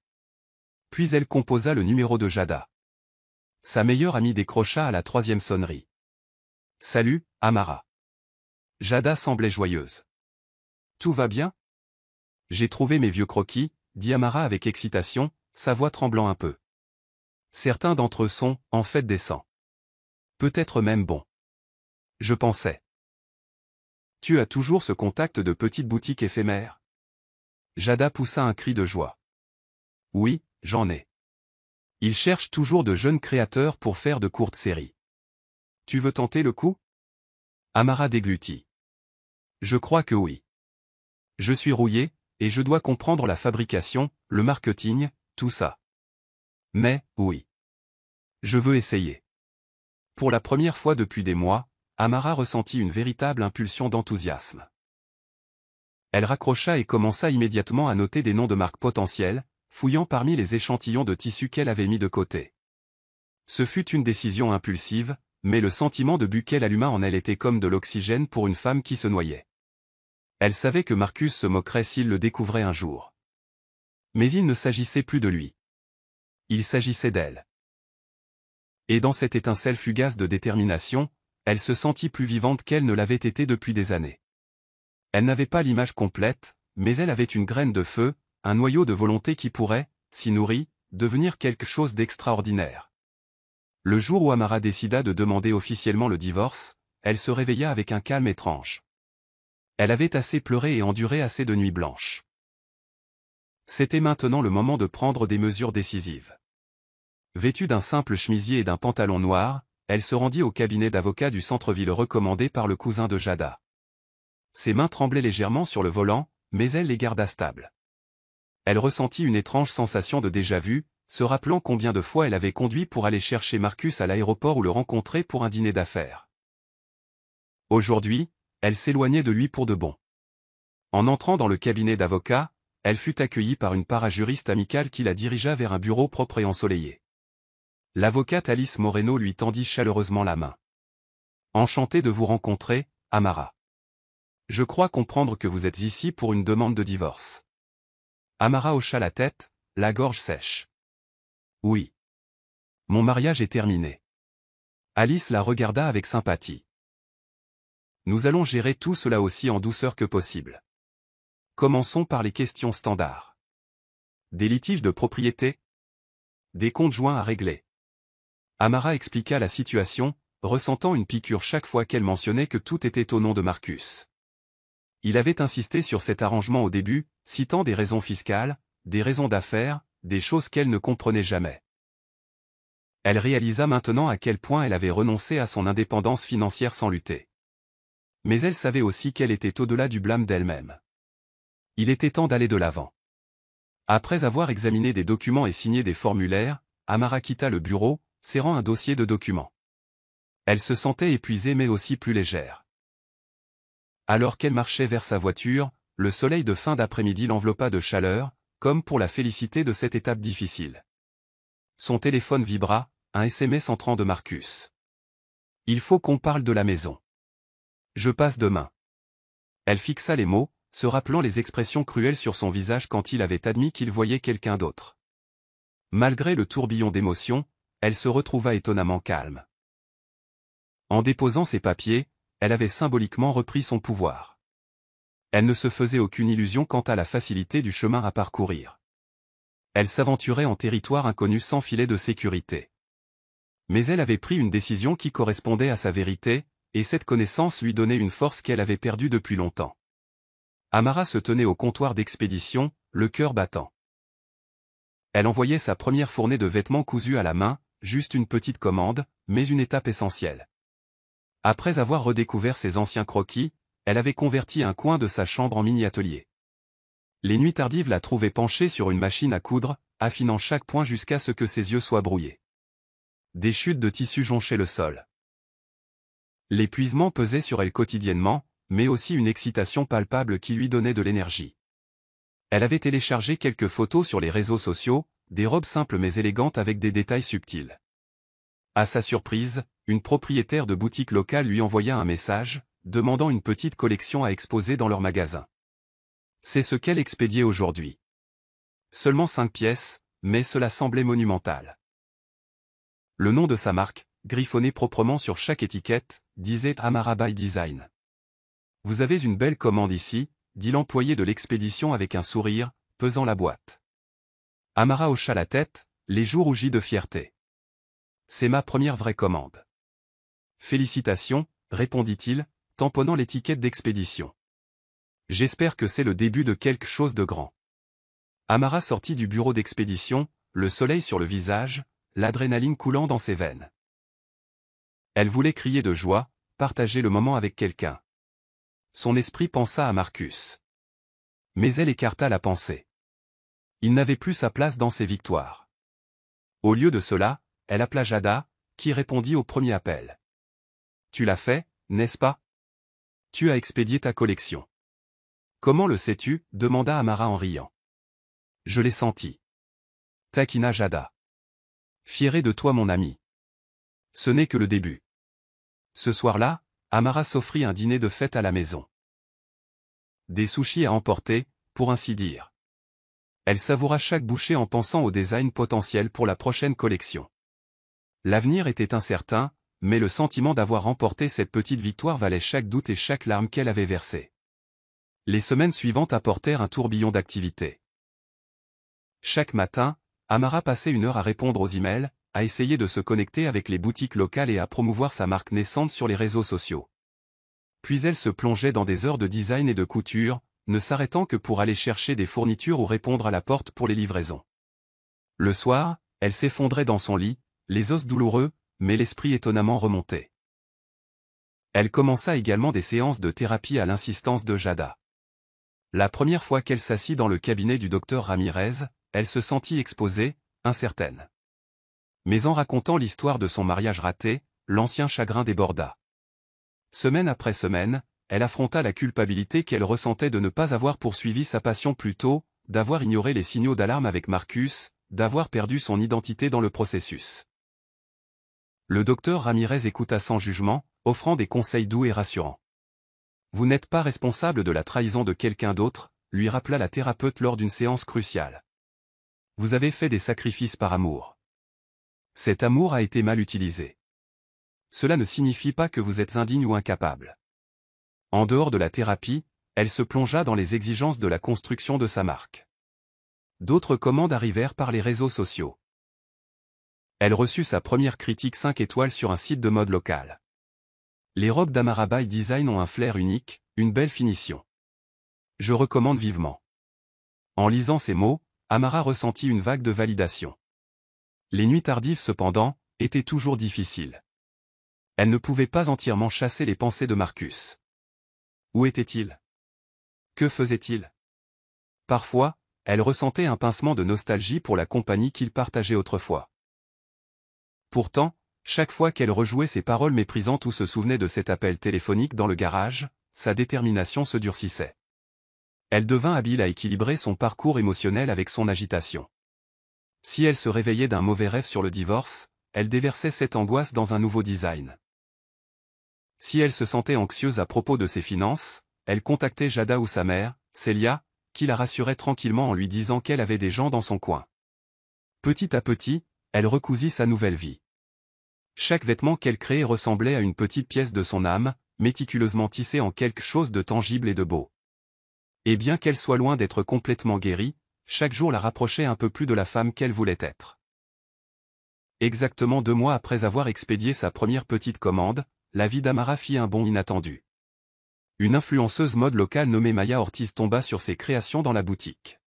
Puis elle composa le numéro de Jada. Sa meilleure amie décrocha à la 3e sonnerie. « Salut, Amara. » Jada semblait joyeuse. « Tout va bien ? » « J'ai trouvé mes vieux croquis, » dit Amara avec excitation, sa voix tremblant un peu. « Certains d'entre eux sont, en fait décents. Peut-être même bons. Je pensais. Tu as toujours ce contact de petite boutique éphémère ? » Jada poussa un cri de joie. « Oui, j'en ai. Ils cherchent toujours de jeunes créateurs pour faire de courtes séries. Tu veux tenter le coup ? » Amara déglutit. « Je crois que oui. Je suis rouillé, et je dois comprendre la fabrication, le marketing, tout ça. Mais, oui. Je veux essayer. » Pour la première fois depuis des mois, Amara ressentit une véritable impulsion d'enthousiasme. Elle raccrocha et commença immédiatement à noter des noms de marques potentielles, fouillant parmi les échantillons de tissu qu'elle avait mis de côté. Ce fut une décision impulsive, mais le sentiment de but qu'elle alluma en elle était comme de l'oxygène pour une femme qui se noyait. Elle savait que Marcus se moquerait s'il le découvrait un jour. Mais il ne s'agissait plus de lui. Il s'agissait d'elle. Et dans cette étincelle fugace de détermination, elle se sentit plus vivante qu'elle ne l'avait été depuis des années. Elle n'avait pas l'image complète, mais elle avait une graine de feu, un noyau de volonté qui pourrait, si nourri, devenir quelque chose d'extraordinaire. Le jour où Amara décida de demander officiellement le divorce, elle se réveilla avec un calme étrange. Elle avait assez pleuré et enduré assez de nuits blanches. C'était maintenant le moment de prendre des mesures décisives. Vêtue d'un simple chemisier et d'un pantalon noir, elle se rendit au cabinet d'avocat du centre-ville recommandé par le cousin de Jada. Ses mains tremblaient légèrement sur le volant, mais elle les garda stables. elle ressentit une étrange sensation de déjà-vu, se rappelant combien de fois elle avait conduit pour aller chercher Marcus à l'aéroport ou le rencontrer pour un dîner d'affaires. Aujourd'hui, elle s'éloignait de lui pour de bon. En entrant dans le cabinet d'avocat, elle fut accueillie par une parajuriste amicale qui la dirigea vers un bureau propre et ensoleillé. L'avocate Alice Moreno lui tendit chaleureusement la main. « Enchantée de vous rencontrer, Amara. Je crois comprendre que vous êtes ici pour une demande de divorce. » Amara hocha la tête, la gorge sèche. « Oui. Mon mariage est terminé. » Alice la regarda avec sympathie. « Nous allons gérer tout cela aussi en douceur que possible. Commençons par les questions standards. Des litiges de propriété? Des comptes joints à régler. » Amara expliqua la situation, ressentant une piqûre chaque fois qu'elle mentionnait que tout était au nom de Marcus. Il avait insisté sur cet arrangement au début, citant des raisons fiscales, des raisons d'affaires, des choses qu'elle ne comprenait jamais. Elle réalisa maintenant à quel point elle avait renoncé à son indépendance financière sans lutter. Mais elle savait aussi qu'elle était au-delà du blâme d'elle-même. Il était temps d'aller de l'avant. Après avoir examiné des documents et signé des formulaires, Amara quitta le bureau, serrant un dossier de documents. Elle se sentait épuisée mais aussi plus légère. Alors qu'elle marchait vers sa voiture, le soleil de fin d'après-midi l'enveloppa de chaleur, comme pour la féliciter de cette étape difficile. Son téléphone vibra, un SMS entrant de Marcus. « Il faut qu'on parle de la maison. Je passe demain. » Elle fixa les mots, se rappelant les expressions cruelles sur son visage quand il avait admis qu'il voyait quelqu'un d'autre. Malgré le tourbillon d'émotions, elle se retrouva étonnamment calme. En déposant ses papiers, elle avait symboliquement repris son pouvoir. Elle ne se faisait aucune illusion quant à la facilité du chemin à parcourir. Elle s'aventurait en territoire inconnu sans filet de sécurité. Mais elle avait pris une décision qui correspondait à sa vérité, et cette connaissance lui donnait une force qu'elle avait perdue depuis longtemps. Amara se tenait au comptoir d'expédition, le cœur battant. Elle envoyait sa première fournée de vêtements cousus à la main, juste une petite commande, mais une étape essentielle. Après avoir redécouvert ses anciens croquis, elle avait converti un coin de sa chambre en mini-atelier. Les nuits tardives la trouvaient penchée sur une machine à coudre, affinant chaque point jusqu'à ce que ses yeux soient brouillés. Des chutes de tissu jonchaient le sol. L'épuisement pesait sur elle quotidiennement, mais aussi une excitation palpable qui lui donnait de l'énergie. Elle avait téléchargé quelques photos sur les réseaux sociaux, des robes simples mais élégantes avec des détails subtils. À sa surprise, une propriétaire de boutique locale lui envoya un message, demandant une petite collection à exposer dans leur magasin. C'est ce qu'elle expédiait aujourd'hui. Seulement 5 pièces, mais cela semblait monumental. Le nom de sa marque, griffonné proprement sur chaque étiquette, disait Amara by Design. « Vous avez une belle commande ici », dit l'employé de l'expédition avec un sourire, pesant la boîte. Amara hocha la tête, les joues rougies de fierté. « C'est ma première vraie commande. »« Félicitations », répondit-il, tamponnant l'étiquette d'expédition. « J'espère que c'est le début de quelque chose de grand. » Amara sortit du bureau d'expédition, le soleil sur le visage, l'adrénaline coulant dans ses veines. Elle voulait crier de joie, partager le moment avec quelqu'un. Son esprit pensa à Marcus. Mais elle écarta la pensée. Il n'avait plus sa place dans ses victoires. Au lieu de cela, elle appela Jada, qui répondit au premier appel. « Tu l'as fait, n'est-ce pas? Tu as expédié ta collection. »« Comment le sais-tu » demanda Amara en riant. « Je l'ai senti. » Taquina Jada. « Fiéré de toi mon ami. Ce n'est que le début. » Ce soir-là, Amara s'offrit un dîner de fête à la maison. Des sushis à emporter, pour ainsi dire. Elle savoura chaque bouchée en pensant au design potentiel pour la prochaine collection. L'avenir était incertain, mais le sentiment d'avoir remporté cette petite victoire valait chaque doute et chaque larme qu'elle avait versée. Les semaines suivantes apportèrent un tourbillon d'activités. Chaque matin, Amara passait 1 heure à répondre aux emails, à essayer de se connecter avec les boutiques locales et à promouvoir sa marque naissante sur les réseaux sociaux. Puis elle se plongeait dans des heures de design et de couture, ne s'arrêtant que pour aller chercher des fournitures ou répondre à la porte pour les livraisons. Le soir, elle s'effondrait dans son lit, les os douloureux, mais l'esprit étonnamment remonté. Elle commença également des séances de thérapie à l'insistance de Jada. La première fois qu'elle s'assit dans le cabinet du docteur Ramirez, elle se sentit exposée, incertaine. Mais en racontant l'histoire de son mariage raté, l'ancien chagrin déborda. Semaine après semaine, elle affronta la culpabilité qu'elle ressentait de ne pas avoir poursuivi sa passion plus tôt, d'avoir ignoré les signaux d'alarme avec Marcus, d'avoir perdu son identité dans le processus. Le docteur Ramirez écouta sans jugement, offrant des conseils doux et rassurants. Vous n'êtes pas responsable de la trahison de quelqu'un d'autre, lui rappela la thérapeute lors d'une séance cruciale. Vous avez fait des sacrifices par amour. Cet amour a été mal utilisé. Cela ne signifie pas que vous êtes indigne ou incapable. En dehors de la thérapie, elle se plongea dans les exigences de la construction de sa marque. D'autres commandes arrivèrent par les réseaux sociaux. Elle reçut sa première critique 5 étoiles sur un site de mode local. Les robes d'Amara by Design ont un flair unique, une belle finition. Je recommande vivement. En lisant ces mots, Amara ressentit une vague de validation. Les nuits tardives cependant, étaient toujours difficiles. Elle ne pouvait pas entièrement chasser les pensées de Marcus. Où était-il? Que faisait-il? Parfois, elle ressentait un pincement de nostalgie pour la compagnie qu'il partageait autrefois. Pourtant, chaque fois qu'elle rejouait ses paroles méprisantes ou se souvenait de cet appel téléphonique dans le garage, sa détermination se durcissait. Elle devint habile à équilibrer son parcours émotionnel avec son agitation. Si elle se réveillait d'un mauvais rêve sur le divorce, elle déversait cette angoisse dans un nouveau design. Si elle se sentait anxieuse à propos de ses finances, elle contactait Jada ou sa mère, Celia, qui la rassurait tranquillement en lui disant qu'elle avait des gens dans son coin. Petit à petit, elle recousit sa nouvelle vie. Chaque vêtement qu'elle créait ressemblait à une petite pièce de son âme, méticuleusement tissée en quelque chose de tangible et de beau. Et bien qu'elle soit loin d'être complètement guérie, chaque jour la rapprochait un peu plus de la femme qu'elle voulait être. Exactement 2 mois après avoir expédié sa première petite commande, la vie d'Amara fit un bond inattendu. Une influenceuse mode locale nommée Maya Ortiz tomba sur ses créations dans la boutique.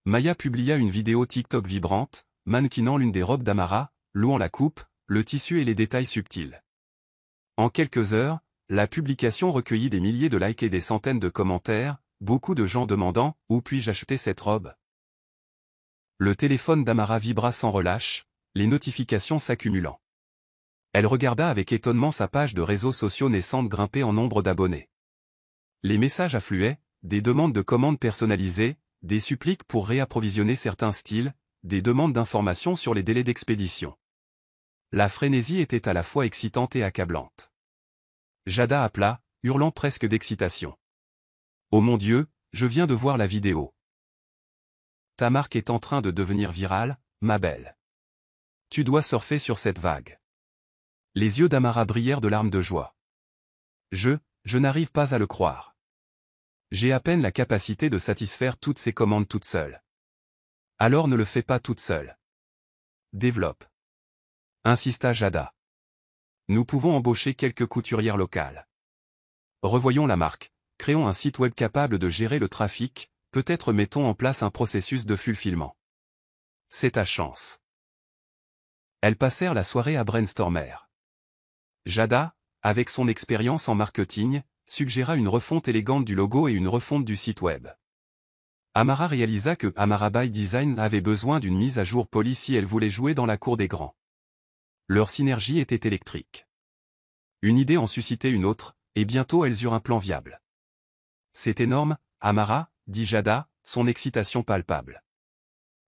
Maya publia une vidéo TikTok vibrante, mannequinant l'une des robes d'Amara, louant la coupe, le tissu et les détails subtils. En quelques heures, la publication recueillit des milliers de likes et des centaines de commentaires, beaucoup de gens demandant « Où puis-je acheter cette robe ?» Le téléphone d'Amara vibra sans relâche, les notifications s'accumulant. Elle regarda avec étonnement sa page de réseaux sociaux naissante grimper en nombre d'abonnés. Les messages affluaient, des demandes de commandes personnalisées, des suppliques pour réapprovisionner certains styles, des demandes d'informations sur les délais d'expédition. La frénésie était à la fois excitante et accablante. Jada appela, hurlant presque d'excitation. « Oh mon Dieu, je viens de voir la vidéo. Ta marque est en train de devenir virale, ma belle. Tu dois surfer sur cette vague. » Les yeux d'Amara brillèrent de larmes de joie. Je n'arrive pas à le croire. J'ai à peine la capacité de satisfaire toutes ces commandes toute seule. Alors ne le fais pas toute seule. Développe. Insista Jada. Nous pouvons embaucher quelques couturières locales. Revoyons la marque, créons un site web capable de gérer le trafic, peut-être mettons en place un processus de fulfillement. C'est ta chance. Elles passèrent la soirée à brainstormer. Jada, avec son expérience en marketing, suggéra une refonte élégante du logo et une refonte du site web. Amara réalisa que Amara by Design avait besoin d'une mise à jour polie si elle voulait jouer dans la cour des grands. Leur synergie était électrique. Une idée en suscitait une autre, et bientôt elles eurent un plan viable. C'est énorme, Amara, dit Jada, son excitation palpable.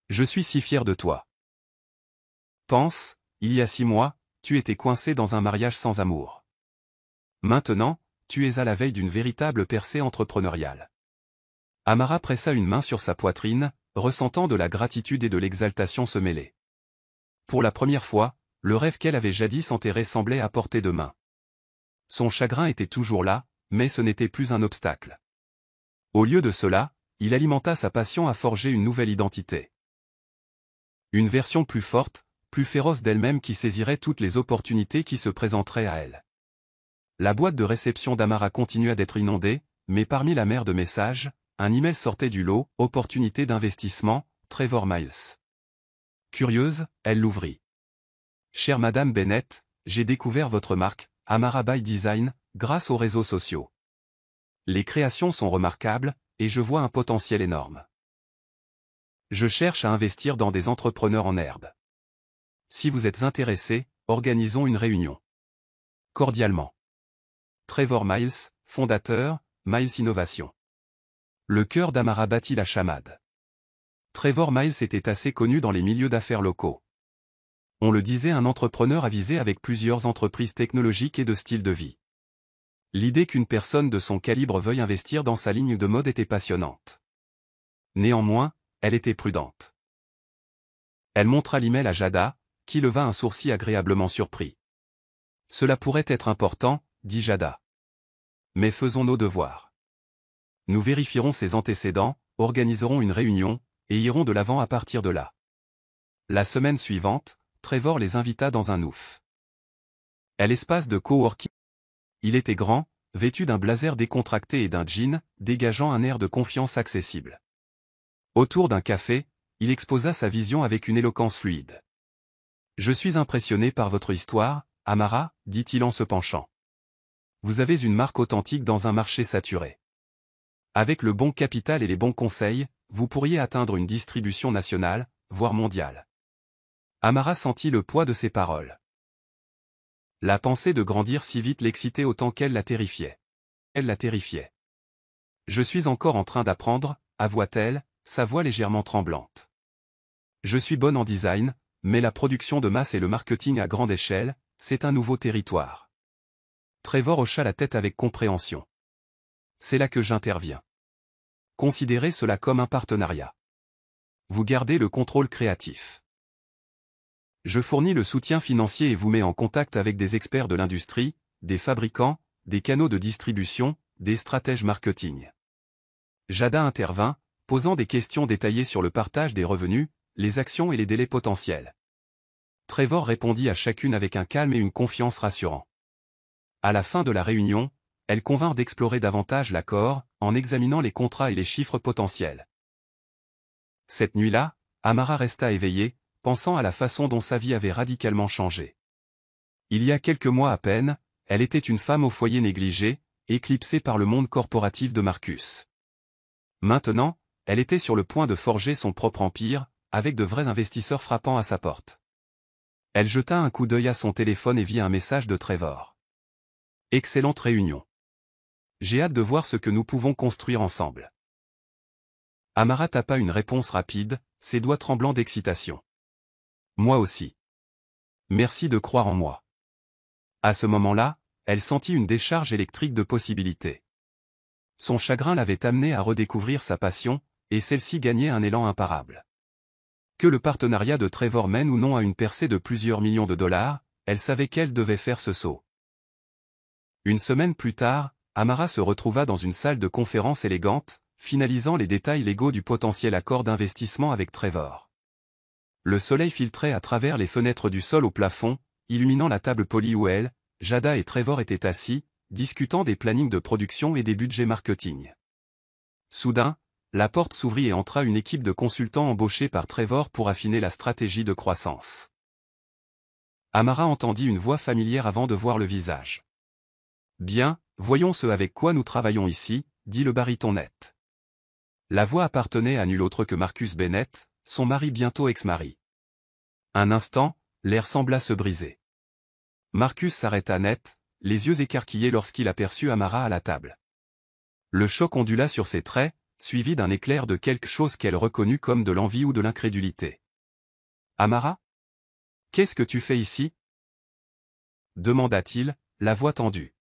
Je suis si fier de toi. Pense, il y a 6 mois, tu étais coincé dans un mariage sans amour. Maintenant, tu es à la veille d'une véritable percée entrepreneuriale. Amara pressa une main sur sa poitrine, ressentant de la gratitude et de l'exaltation se mêler. Pour la première fois, le rêve qu'elle avait jadis enterré semblait à portée de main. Son chagrin était toujours là, mais ce n'était plus un obstacle. Au lieu de cela, il alimenta sa passion à forger une nouvelle identité. Une version plus forte, plus féroce d'elle-même qui saisirait toutes les opportunités qui se présenteraient à elle. La boîte de réception d'Amara continua d'être inondée, mais parmi la mer de messages, un email sortait du lot, opportunité d'investissement, Trevor Miles. Curieuse, elle l'ouvrit. Chère Madame Bennett, j'ai découvert votre marque, Amara by Design, grâce aux réseaux sociaux. Les créations sont remarquables, et je vois un potentiel énorme. Je cherche à investir dans des entrepreneurs en herbe. Si vous êtes intéressé, organisons une réunion. Cordialement. Trevor Miles, fondateur, Miles Innovation. Le cœur d'Amara battit la chamade. Trevor Miles était assez connu dans les milieux d'affaires locaux. On le disait, un entrepreneur avisé avec plusieurs entreprises technologiques et de style de vie. L'idée qu'une personne de son calibre veuille investir dans sa ligne de mode était passionnante. Néanmoins, elle était prudente. Elle montra l'email à Jada, qui leva un sourcil agréablement surpris. Cela pourrait être important, dit Jada. Mais faisons nos devoirs. Nous vérifierons ses antécédents, organiserons une réunion, et irons de l'avant à partir de là. La semaine suivante, Trevor les invita dans un ouf. L'espace de coworking. Il était grand, vêtu d'un blazer décontracté et d'un jean, dégageant un air de confiance accessible. Autour d'un café, il exposa sa vision avec une éloquence fluide. « Je suis impressionné par votre histoire, Amara, dit-il en se penchant. Vous avez une marque authentique dans un marché saturé. Avec le bon capital et les bons conseils, vous pourriez atteindre une distribution nationale, voire mondiale. » Amara sentit le poids de ses paroles. La pensée de grandir si vite l'excitait autant qu'elle la terrifiait. Elle la terrifiait. « Je suis encore en train d'apprendre, avoua-t-elle, sa voix légèrement tremblante. Je suis bonne en design, mais la production de masse et le marketing à grande échelle, c'est un nouveau territoire. » Trevor hocha la tête avec compréhension. « C'est là que j'interviens. Considérez cela comme un partenariat. Vous gardez le contrôle créatif. Je fournis le soutien financier et vous mets en contact avec des experts de l'industrie, des fabricants, des canaux de distribution, des stratèges marketing. » Jada intervint, posant des questions détaillées sur le partage des revenus, les actions et les délais potentiels. Trevor répondit à chacune avec un calme et une confiance rassurant. À la fin de la réunion, elles convinrent d'explorer davantage l'accord, en examinant les contrats et les chiffres potentiels. Cette nuit-là, Amara resta éveillée, pensant à la façon dont sa vie avait radicalement changé. Il y a quelques mois à peine, elle était une femme au foyer négligée, éclipsée par le monde corporatif de Marcus. Maintenant, elle était sur le point de forger son propre empire, avec de vrais investisseurs frappant à sa porte. Elle jeta un coup d'œil à son téléphone et vit un message de Trevor. « Excellente réunion. J'ai hâte de voir ce que nous pouvons construire ensemble. » Amara tapa une réponse rapide, ses doigts tremblants d'excitation. « Moi aussi. Merci de croire en moi. » À ce moment-là, elle sentit une décharge électrique de possibilités. Son chagrin l'avait amenée à redécouvrir sa passion, et celle-ci gagnait un élan imparable. Que le partenariat de Trevor mène ou non à une percée de plusieurs millions de dollars, elle savait qu'elle devait faire ce saut. Une semaine plus tard, Amara se retrouva dans une salle de conférence élégante, finalisant les détails légaux du potentiel accord d'investissement avec Trevor. Le soleil filtrait à travers les fenêtres du sol au plafond, illuminant la table polie où elle, Jada et Trevor étaient assis, discutant des plannings de production et des budgets marketing. Soudain, la porte s'ouvrit et entra une équipe de consultants embauchés par Trevor pour affiner la stratégie de croissance. Amara entendit une voix familière avant de voir le visage. « Bien, voyons ce avec quoi nous travaillons ici, » dit le baryton net. La voix appartenait à nul autre que Marcus Bennett, son mari bientôt ex-mari. Un instant, l'air sembla se briser. Marcus s'arrêta net, les yeux écarquillés lorsqu'il aperçut Amara à la table. Le choc ondula sur ses traits, suivi d'un éclair de quelque chose qu'elle reconnut comme de l'envie ou de l'incrédulité. « Amara ? Qu'est-ce que tu fais ici ?» demanda-t-il, la voix tendue.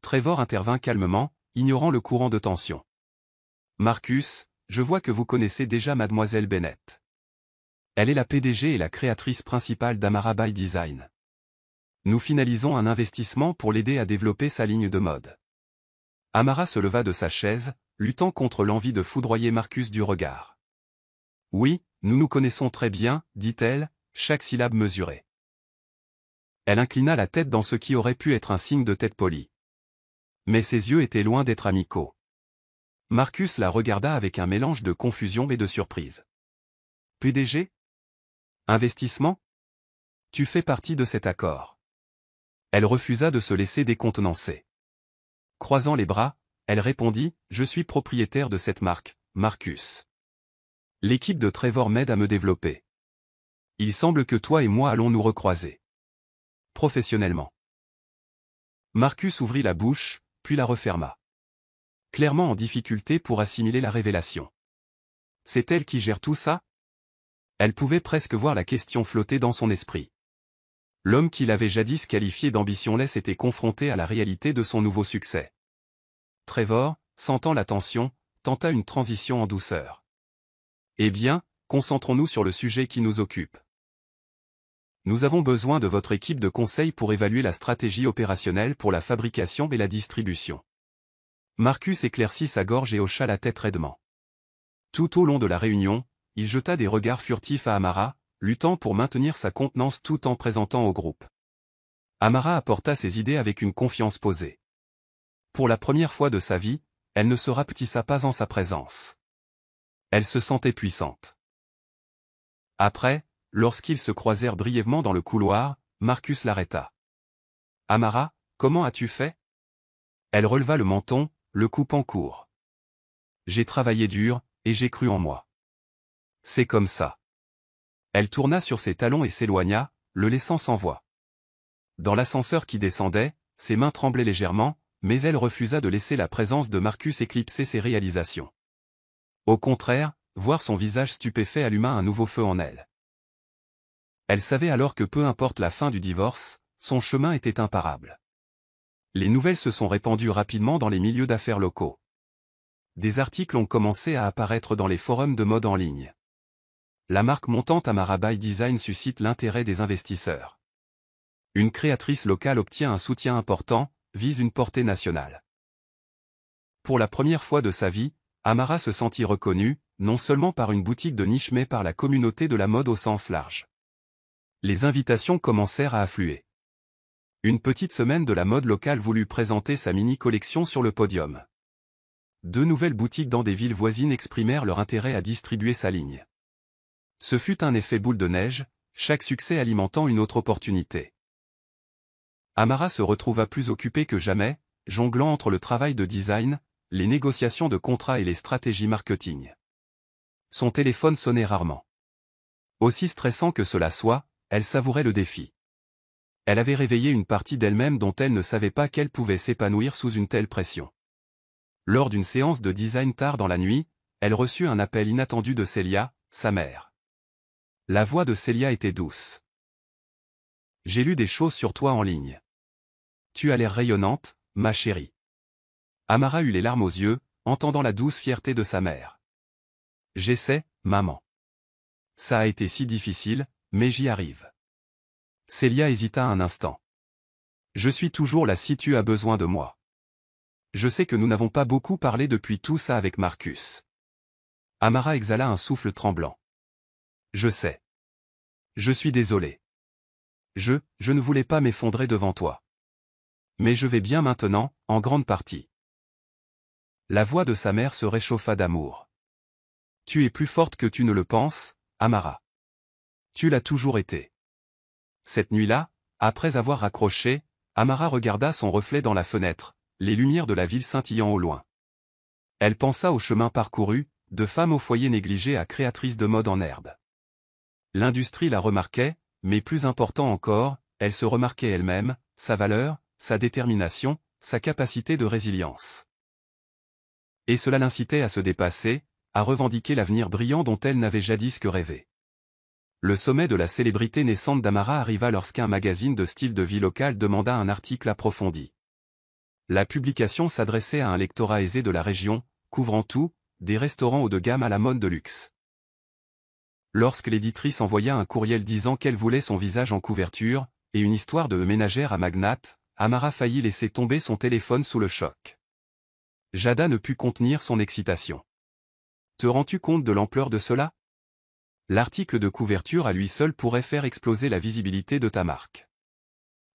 Trevor intervint calmement, ignorant le courant de tension. « Marcus, je vois que vous connaissez déjà Mademoiselle Bennett. Elle est la PDG et la créatrice principale d'Amara by Design. Nous finalisons un investissement pour l'aider à développer sa ligne de mode. » Amara se leva de sa chaise, luttant contre l'envie de foudroyer Marcus du regard. « Oui, nous nous connaissons très bien, » dit-elle, chaque syllabe mesurée. Elle inclina la tête dans ce qui aurait pu être un signe de tête polie. Mais ses yeux étaient loin d'être amicaux. Marcus la regarda avec un mélange de confusion et de surprise. « PDG ? Investissement ? Tu fais partie de cet accord. » Elle refusa de se laisser décontenancer. Croisant les bras, elle répondit, « Je suis propriétaire de cette marque, Marcus. L'équipe de Trevor m'aide à me développer. Il semble que toi et moi allons nous recroiser. Professionnellement. » Marcus ouvrit la bouche, puis la referma. Clairement en difficulté pour assimiler la révélation. C'est elle qui gère tout ça? Elle pouvait presque voir la question flotter dans son esprit. L'homme qu'il avait jadis qualifié d'ambitionless était confronté à la réalité de son nouveau succès. Trevor, sentant la tension, tenta une transition en douceur. Eh bien, concentrons-nous sur le sujet qui nous occupe. Nous avons besoin de votre équipe de conseil pour évaluer la stratégie opérationnelle pour la fabrication et la distribution. Marcus éclaircit sa gorge et hocha la tête raidement. Tout au long de la réunion, il jeta des regards furtifs à Amara, luttant pour maintenir sa contenance tout en présentant au groupe. Amara apporta ses idées avec une confiance posée. Pour la première fois de sa vie, elle ne se rapetissa pas en sa présence. Elle se sentait puissante. Après, lorsqu'ils se croisèrent brièvement dans le couloir, Marcus l'arrêta. « Amara, comment as-tu fait ?» Elle releva le menton, le coupant court. « J'ai travaillé dur, et j'ai cru en moi. C'est comme ça. » Elle tourna sur ses talons et s'éloigna, le laissant sans voix. Dans l'ascenseur qui descendait, ses mains tremblaient légèrement, mais elle refusa de laisser la présence de Marcus éclipser ses réalisations. Au contraire, voir son visage stupéfait alluma un nouveau feu en elle. Elle savait alors que peu importe la fin du divorce, son chemin était imparable. Les nouvelles se sont répandues rapidement dans les milieux d'affaires locaux. Des articles ont commencé à apparaître dans les forums de mode en ligne. La marque montante Amara by Design suscite l'intérêt des investisseurs. Une créatrice locale obtient un soutien important, vise une portée nationale. Pour la première fois de sa vie, Amara se sentit reconnue, non seulement par une boutique de niche mais par la communauté de la mode au sens large. Les invitations commencèrent à affluer. Une petite semaine de la mode locale voulut présenter sa mini-collection sur le podium. 2 nouvelles boutiques dans des villes voisines exprimèrent leur intérêt à distribuer sa ligne. Ce fut un effet boule de neige, chaque succès alimentant une autre opportunité. Amara se retrouva plus occupée que jamais, jonglant entre le travail de design, les négociations de contrats et les stratégies marketing. Son téléphone sonnait rarement. Aussi stressant que cela soit, elle savourait le défi. Elle avait réveillé une partie d'elle-même dont elle ne savait pas qu'elle pouvait s'épanouir sous une telle pression. Lors d'une séance de design tard dans la nuit, elle reçut un appel inattendu de Célia, sa mère. La voix de Célia était douce. « J'ai lu des choses sur toi en ligne. Tu as l'air rayonnante, ma chérie. » Amara eut les larmes aux yeux, entendant la douce fierté de sa mère. « J'essaie, maman. Ça a été si difficile, mais j'y arrive. » Célia hésita un instant. « Je suis toujours là si tu as besoin de moi. Je sais que nous n'avons pas beaucoup parlé depuis tout ça avec Marcus. » Amara exhala un souffle tremblant. « Je sais. Je suis désolé. Je ne voulais pas m'effondrer devant toi. Mais je vais bien maintenant, en grande partie. » La voix de sa mère se réchauffa d'amour. « Tu es plus forte que tu ne le penses, Amara. Tu l'as toujours été. » Cette nuit-là, après avoir raccroché, Amara regarda son reflet dans la fenêtre, les lumières de la ville scintillant au loin. Elle pensa au chemin parcouru, de femme au foyer négligée à créatrice de mode en herbe. L'industrie la remarquait, mais plus important encore, elle se remarquait elle-même, sa valeur, sa détermination, sa capacité de résilience. Et cela l'incitait à se dépasser, à revendiquer l'avenir brillant dont elle n'avait jadis que rêvé. Le sommet de la célébrité naissante d'Amara arriva lorsqu'un magazine de style de vie locale demanda un article approfondi. La publication s'adressait à un lectorat aisé de la région, couvrant tout, des restaurants haut de gamme à la mode de luxe. Lorsque l'éditrice envoya un courriel disant qu'elle voulait son visage en couverture, et une histoire de ménagère à magnate, Amara faillit laisser tomber son téléphone sous le choc. Jada ne put contenir son excitation. « Te rends-tu compte de l'ampleur de cela ? L'article de couverture à lui seul pourrait faire exploser la visibilité de ta marque. »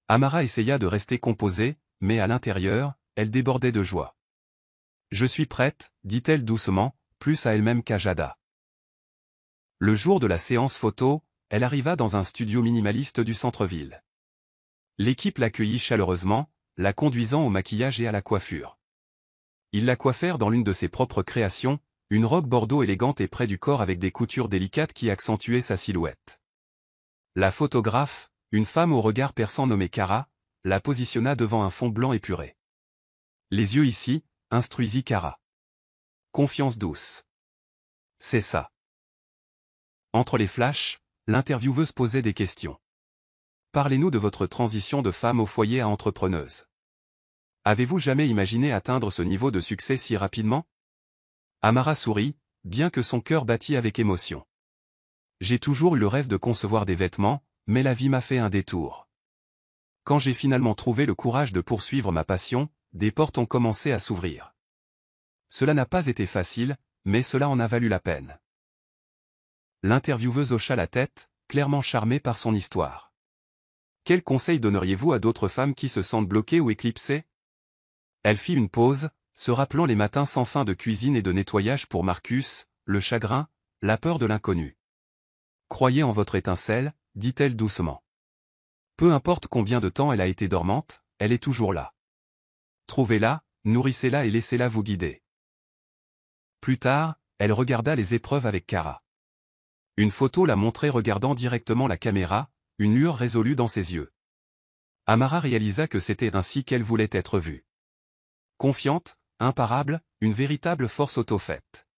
Amara essaya de rester composée, mais à l'intérieur, elle débordait de joie. « Je suis prête, » dit-elle doucement, plus à elle-même qu'à Jada. Le jour de la séance photo, elle arriva dans un studio minimaliste du centre-ville. L'équipe l'accueillit chaleureusement, la conduisant au maquillage et à la coiffure. Ils la coiffèrent dans l'une de ses propres créations, une robe bordeaux élégante et près du corps avec des coutures délicates qui accentuaient sa silhouette. La photographe, une femme au regard perçant nommée Cara, la positionna devant un fond blanc épuré. Les yeux ici, instruisit Cara. Confiance douce. C'est ça. Entre les flashs, l'intervieweuse posait des questions. Parlez-nous de votre transition de femme au foyer à entrepreneuse. Avez-vous jamais imaginé atteindre ce niveau de succès si rapidement? Amara sourit, bien que son cœur battît avec émotion. J'ai toujours eu le rêve de concevoir des vêtements, mais la vie m'a fait un détour. Quand j'ai finalement trouvé le courage de poursuivre ma passion, des portes ont commencé à s'ouvrir. Cela n'a pas été facile, mais cela en a valu la peine. L'intervieweuse hocha la tête, clairement charmée par son histoire. Quels conseils donneriez-vous à d'autres femmes qui se sentent bloquées ou éclipsées? Elle fit une pause, se rappelant les matins sans fin de cuisine et de nettoyage pour Marcus, le chagrin, la peur de l'inconnu. Croyez en votre étincelle, dit-elle doucement. Peu importe combien de temps elle a été dormante, elle est toujours là. Trouvez-la, nourrissez-la et laissez-la vous guider. Plus tard, elle regarda les épreuves avec Cara. Une photo la montrait regardant directement la caméra, une lueur résolue dans ses yeux. Amara réalisa que c'était ainsi qu'elle voulait être vue. Confiante, imparable, une véritable force auto-faite.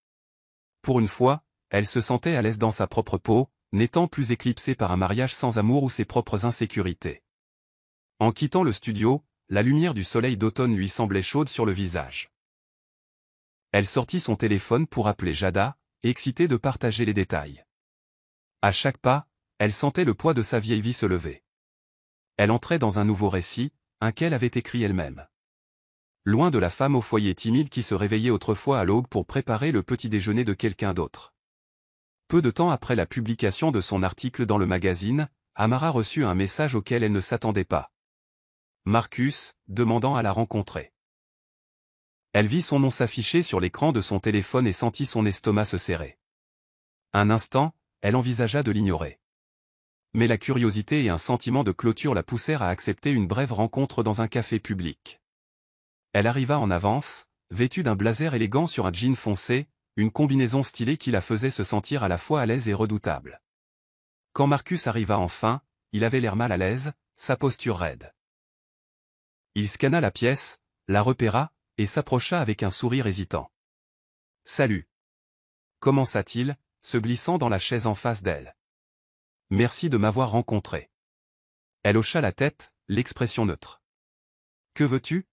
Pour une fois, elle se sentait à l'aise dans sa propre peau, n'étant plus éclipsée par un mariage sans amour ou ses propres insécurités. En quittant le studio, la lumière du soleil d'automne lui semblait chaude sur le visage. Elle sortit son téléphone pour appeler Jada, excitée de partager les détails. À chaque pas, elle sentait le poids de sa vieille vie se lever. Elle entrait dans un nouveau récit, un qu'elle avait écrit elle-même. Loin de la femme au foyer timide qui se réveillait autrefois à l'aube pour préparer le petit déjeuner de quelqu'un d'autre. Peu de temps après la publication de son article dans le magazine, Amara reçut un message auquel elle ne s'attendait pas. Marcus, demandant à la rencontrer. Elle vit son nom s'afficher sur l'écran de son téléphone et sentit son estomac se serrer. Un instant, elle envisagea de l'ignorer. Mais la curiosité et un sentiment de clôture la poussèrent à accepter une brève rencontre dans un café public. Elle arriva en avance, vêtue d'un blazer élégant sur un jean foncé, une combinaison stylée qui la faisait se sentir à la fois à l'aise et redoutable. Quand Marcus arriva enfin, il avait l'air mal à l'aise, sa posture raide. Il scanna la pièce, la repéra, et s'approcha avec un sourire hésitant. « Salut !» commença-t-il, se glissant dans la chaise en face d'elle. « Merci de m'avoir rencontré. » Elle hocha la tête, l'expression neutre. « Que veux-tu »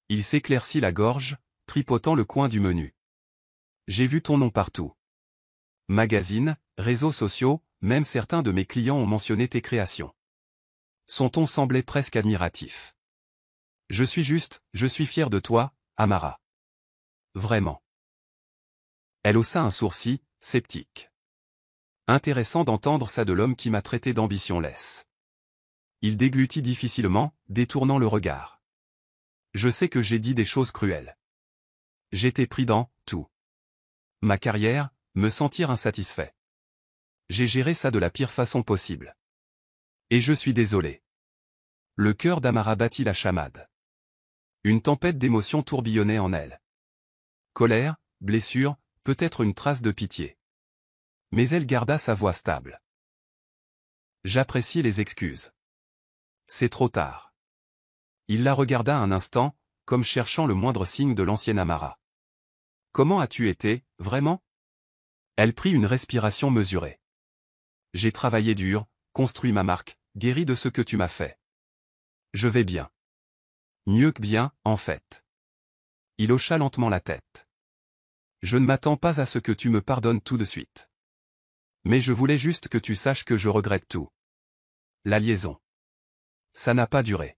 Il s'éclaircit la gorge, tripotant le coin du menu. « J'ai vu ton nom partout. Magazines, réseaux sociaux, même certains de mes clients ont mentionné tes créations. » Son ton semblait presque admiratif. « Je suis fier de toi, Amara. Vraiment. » Elle haussa un sourcil, sceptique. Intéressant d'entendre ça de l'homme qui m'a traité d'ambition laisse. Il déglutit difficilement, détournant le regard. Je sais que j'ai dit des choses cruelles. J'étais pris dans tout. Ma carrière, me sentir insatisfait. J'ai géré ça de la pire façon possible. Et je suis désolé. Le cœur d'Amara battit la chamade. Une tempête d'émotions tourbillonnait en elle. Colère, blessure, peut-être une trace de pitié. Mais elle garda sa voix stable. J'apprécie les excuses. C'est trop tard. Il la regarda un instant, comme cherchant le moindre signe de l'ancienne Amara. Comment as-tu été, vraiment? Elle prit une respiration mesurée. J'ai travaillé dur, construit ma marque, guéri de ce que tu m'as fait. Je vais bien. Mieux que bien, en fait. Il hocha lentement la tête. Je ne m'attends pas à ce que tu me pardonnes tout de suite. Mais je voulais juste que tu saches que je regrette tout. La liaison. Ça n'a pas duré.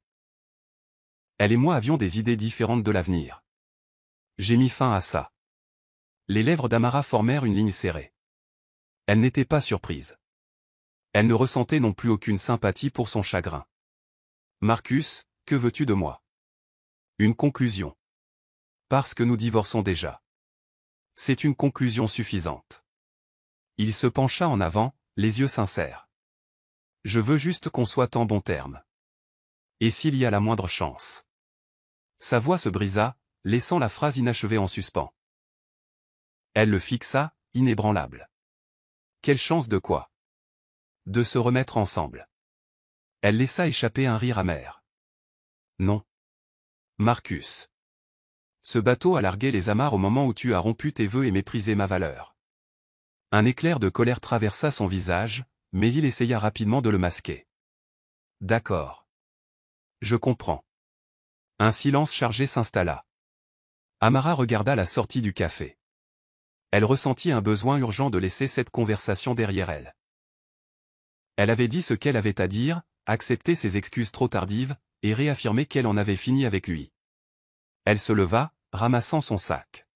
Elle et moi avions des idées différentes de l'avenir. J'ai mis fin à ça. Les lèvres d'Amara formèrent une ligne serrée. Elle n'était pas surprise. Elle ne ressentait non plus aucune sympathie pour son chagrin. Marcus, que veux-tu de moi? Une conclusion. Parce que nous divorçons déjà. C'est une conclusion suffisante. Il se pencha en avant, les yeux sincères. Je veux juste qu'on soit en bons termes. Et s'il y a la moindre chance? Sa voix se brisa, laissant la phrase inachevée en suspens. Elle le fixa, inébranlable. Quelle chance de quoi? De se remettre ensemble. Elle laissa échapper un rire amer. Non. Marcus. Ce bateau a largué les amarres au moment où tu as rompu tes vœux et méprisé ma valeur. Un éclair de colère traversa son visage, mais il essaya rapidement de le masquer. D'accord. Je comprends. Un silence chargé s'installa. Amara regarda la sortie du café. Elle ressentit un besoin urgent de laisser cette conversation derrière elle. Elle avait dit ce qu'elle avait à dire, accepté ses excuses trop tardives, et réaffirmé qu'elle en avait fini avec lui. Elle se leva, ramassant son sac.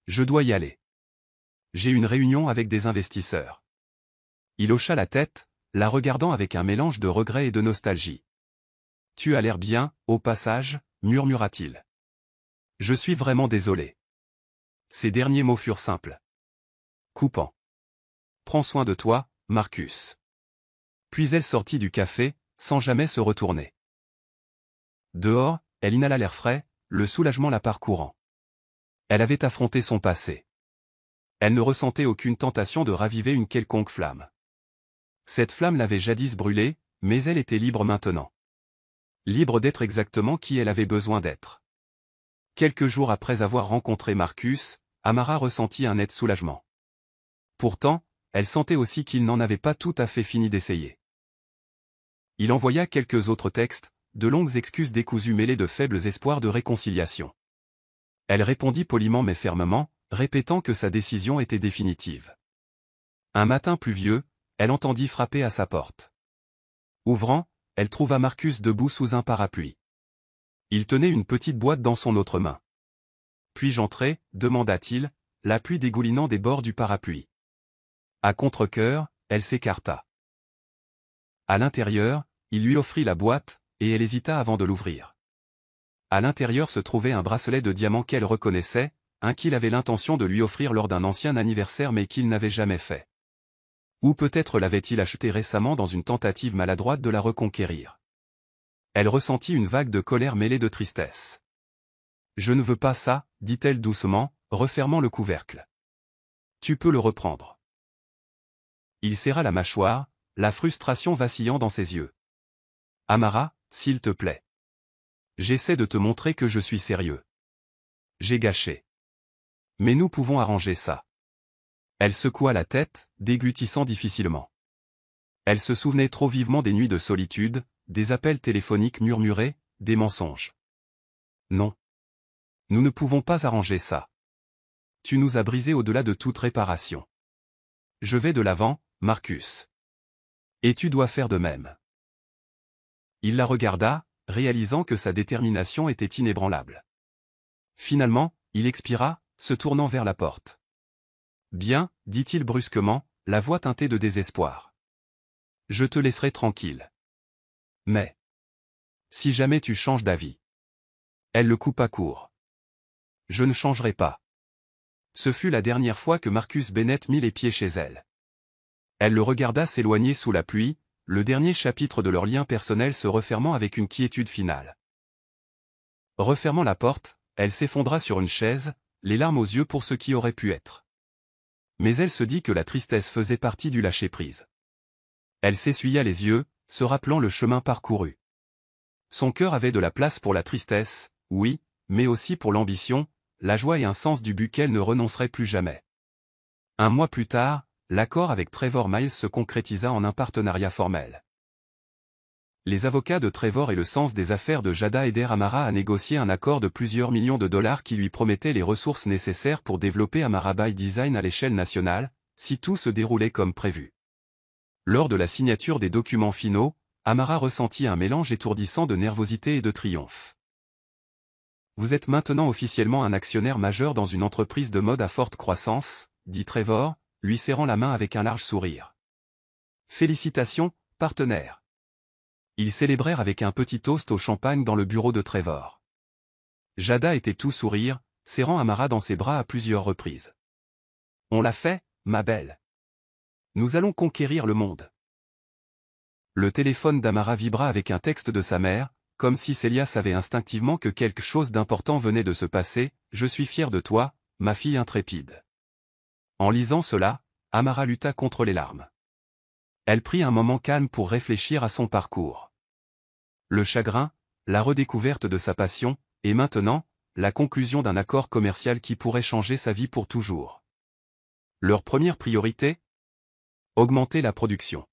Je dois y aller. J'ai une réunion avec des investisseurs. Il hocha la tête, la regardant avec un mélange de regret et de nostalgie. Tu as l'air bien, au passage, murmura-t-il. Je suis vraiment désolé. Ces derniers mots furent simples. Coupant. Prends soin de toi, Marcus. Puis elle sortit du café, sans jamais se retourner. Dehors, elle inhala l'air frais, le soulagement la parcourant. Elle avait affronté son passé. Elle ne ressentait aucune tentation de raviver une quelconque flamme. Cette flamme l'avait jadis brûlée, mais elle était libre maintenant. Libre d'être exactement qui elle avait besoin d'être. Quelques jours après avoir rencontré Marcus, Amara ressentit un net soulagement. Pourtant, elle sentait aussi qu'il n'en avait pas tout à fait fini d'essayer. Il envoya quelques autres textes, de longues excuses décousues mêlées de faibles espoirs de réconciliation. Elle répondit poliment mais fermement, répétant que sa décision était définitive. Un matin pluvieux, elle entendit frapper à sa porte. Ouvrant, elle trouva Marcus debout sous un parapluie. Il tenait une petite boîte dans son autre main. Puis-je entrer, demanda-t-il, la pluie dégoulinant des bords du parapluie. À contre-cœur, elle s'écarta. À l'intérieur, il lui offrit la boîte, et elle hésita avant de l'ouvrir. À l'intérieur se trouvait un bracelet de diamants qu'elle reconnaissait, un qu'il avait l'intention de lui offrir lors d'un ancien anniversaire mais qu'il n'avait jamais fait. Ou peut-être l'avait-il acheté récemment dans une tentative maladroite de la reconquérir. Elle ressentit une vague de colère mêlée de tristesse. « Je ne veux pas ça, dit-elle doucement, refermant le couvercle. Tu peux le reprendre. Il serra la mâchoire, la frustration vacillant dans ses yeux. Amara, s'il te plaît. J'essaie de te montrer que je suis sérieux. J'ai gâché. Mais nous pouvons arranger ça. Elle secoua la tête, déglutissant difficilement. Elle se souvenait trop vivement des nuits de solitude, des appels téléphoniques murmurés, des mensonges. Non. Nous ne pouvons pas arranger ça. Tu nous as brisés au-delà de toute réparation. Je vais de l'avant, Marcus. Et tu dois faire de même. Il la regarda, réalisant que sa détermination était inébranlable. Finalement, il expira, se tournant vers la porte. Bien, dit-il brusquement, la voix teintée de désespoir. Je te laisserai tranquille. Mais, si jamais tu changes d'avis. Elle le coupa court. Je ne changerai pas. Ce fut la dernière fois que Marcus Bennett mit les pieds chez elle. Elle le regarda s'éloigner sous la pluie, le dernier chapitre de leur lien personnel se refermant avec une quiétude finale. Refermant la porte, elle s'effondra sur une chaise, les larmes aux yeux pour ce qui aurait pu être. Mais elle se dit que la tristesse faisait partie du lâcher-prise. Elle s'essuya les yeux, se rappelant le chemin parcouru. Son cœur avait de la place pour la tristesse, oui, mais aussi pour l'ambition, la joie et un sens du but qu'elle ne renoncerait plus jamais. Un mois plus tard, l'accord avec Trevor Miles se concrétisa en un partenariat formel. Les avocats de Trevor et le sens des affaires de Jada aidèrent Amara à négocier un accord de plusieurs millions de dollars qui lui promettait les ressources nécessaires pour développer Amara by Design à l'échelle nationale, si tout se déroulait comme prévu. Lors de la signature des documents finaux, Amara ressentit un mélange étourdissant de nervosité et de triomphe. Vous êtes maintenant officiellement un actionnaire majeur dans une entreprise de mode à forte croissance, dit Trevor, lui serrant la main avec un large sourire. Félicitations, partenaire. Ils célébrèrent avec un petit toast au champagne dans le bureau de Trevor. Jada était tout sourire, serrant Amara dans ses bras à plusieurs reprises. On l'a fait, ma belle. Nous allons conquérir le monde. Le téléphone d'Amara vibra avec un texte de sa mère, comme si Célia savait instinctivement que quelque chose d'important venait de se passer, « Je suis fier de toi, ma fille intrépide. » En lisant cela, Amara lutta contre les larmes. Elle prit un moment calme pour réfléchir à son parcours. Le chagrin, la redécouverte de sa passion, et maintenant, la conclusion d'un accord commercial qui pourrait changer sa vie pour toujours. Leur première priorité ? Augmenter la production.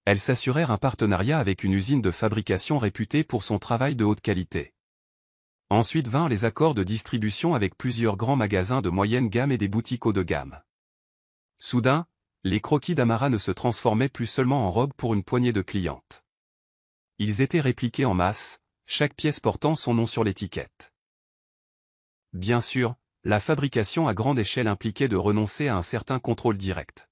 Elles s'assurèrent un partenariat avec une usine de fabrication réputée pour son travail de haute qualité. Ensuite vinrent les accords de distribution avec plusieurs grands magasins de moyenne gamme et des boutiques haut de gamme. Soudain, les croquis d'Amara ne se transformaient plus seulement en robes pour une poignée de clientes. Ils étaient répliqués en masse, chaque pièce portant son nom sur l'étiquette. Bien sûr, la fabrication à grande échelle impliquait de renoncer à un certain contrôle direct.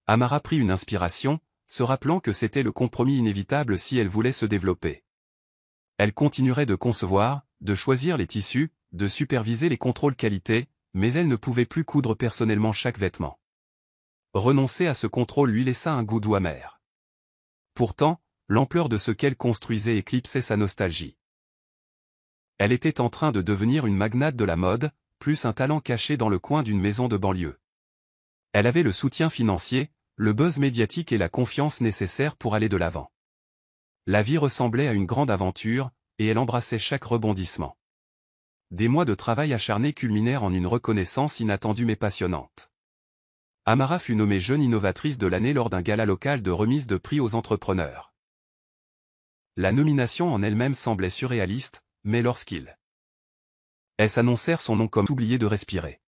Amara prit une inspiration, se rappelant que c'était le compromis inévitable si elle voulait se développer. Elle continuerait de concevoir, de choisir les tissus, de superviser les contrôles qualité, mais elle ne pouvait plus coudre personnellement chaque vêtement. Renoncer à ce contrôle lui laissa un goût doux amer. Pourtant, l'ampleur de ce qu'elle construisait éclipsait sa nostalgie. Elle était en train de devenir une magnate de la mode, plus un talent caché dans le coin d'une maison de banlieue. Elle avait le soutien financier, le buzz médiatique et la confiance nécessaires pour aller de l'avant. La vie ressemblait à une grande aventure, et elle embrassait chaque rebondissement. Des mois de travail acharné culminèrent en une reconnaissance inattendue mais passionnante. Amara fut nommée jeune innovatrice de l'année lors d'un gala local de remise de prix aux entrepreneurs. La nomination en elle-même semblait surréaliste, mais lorsqu'ils annoncèrent son nom comme oublié de respirer.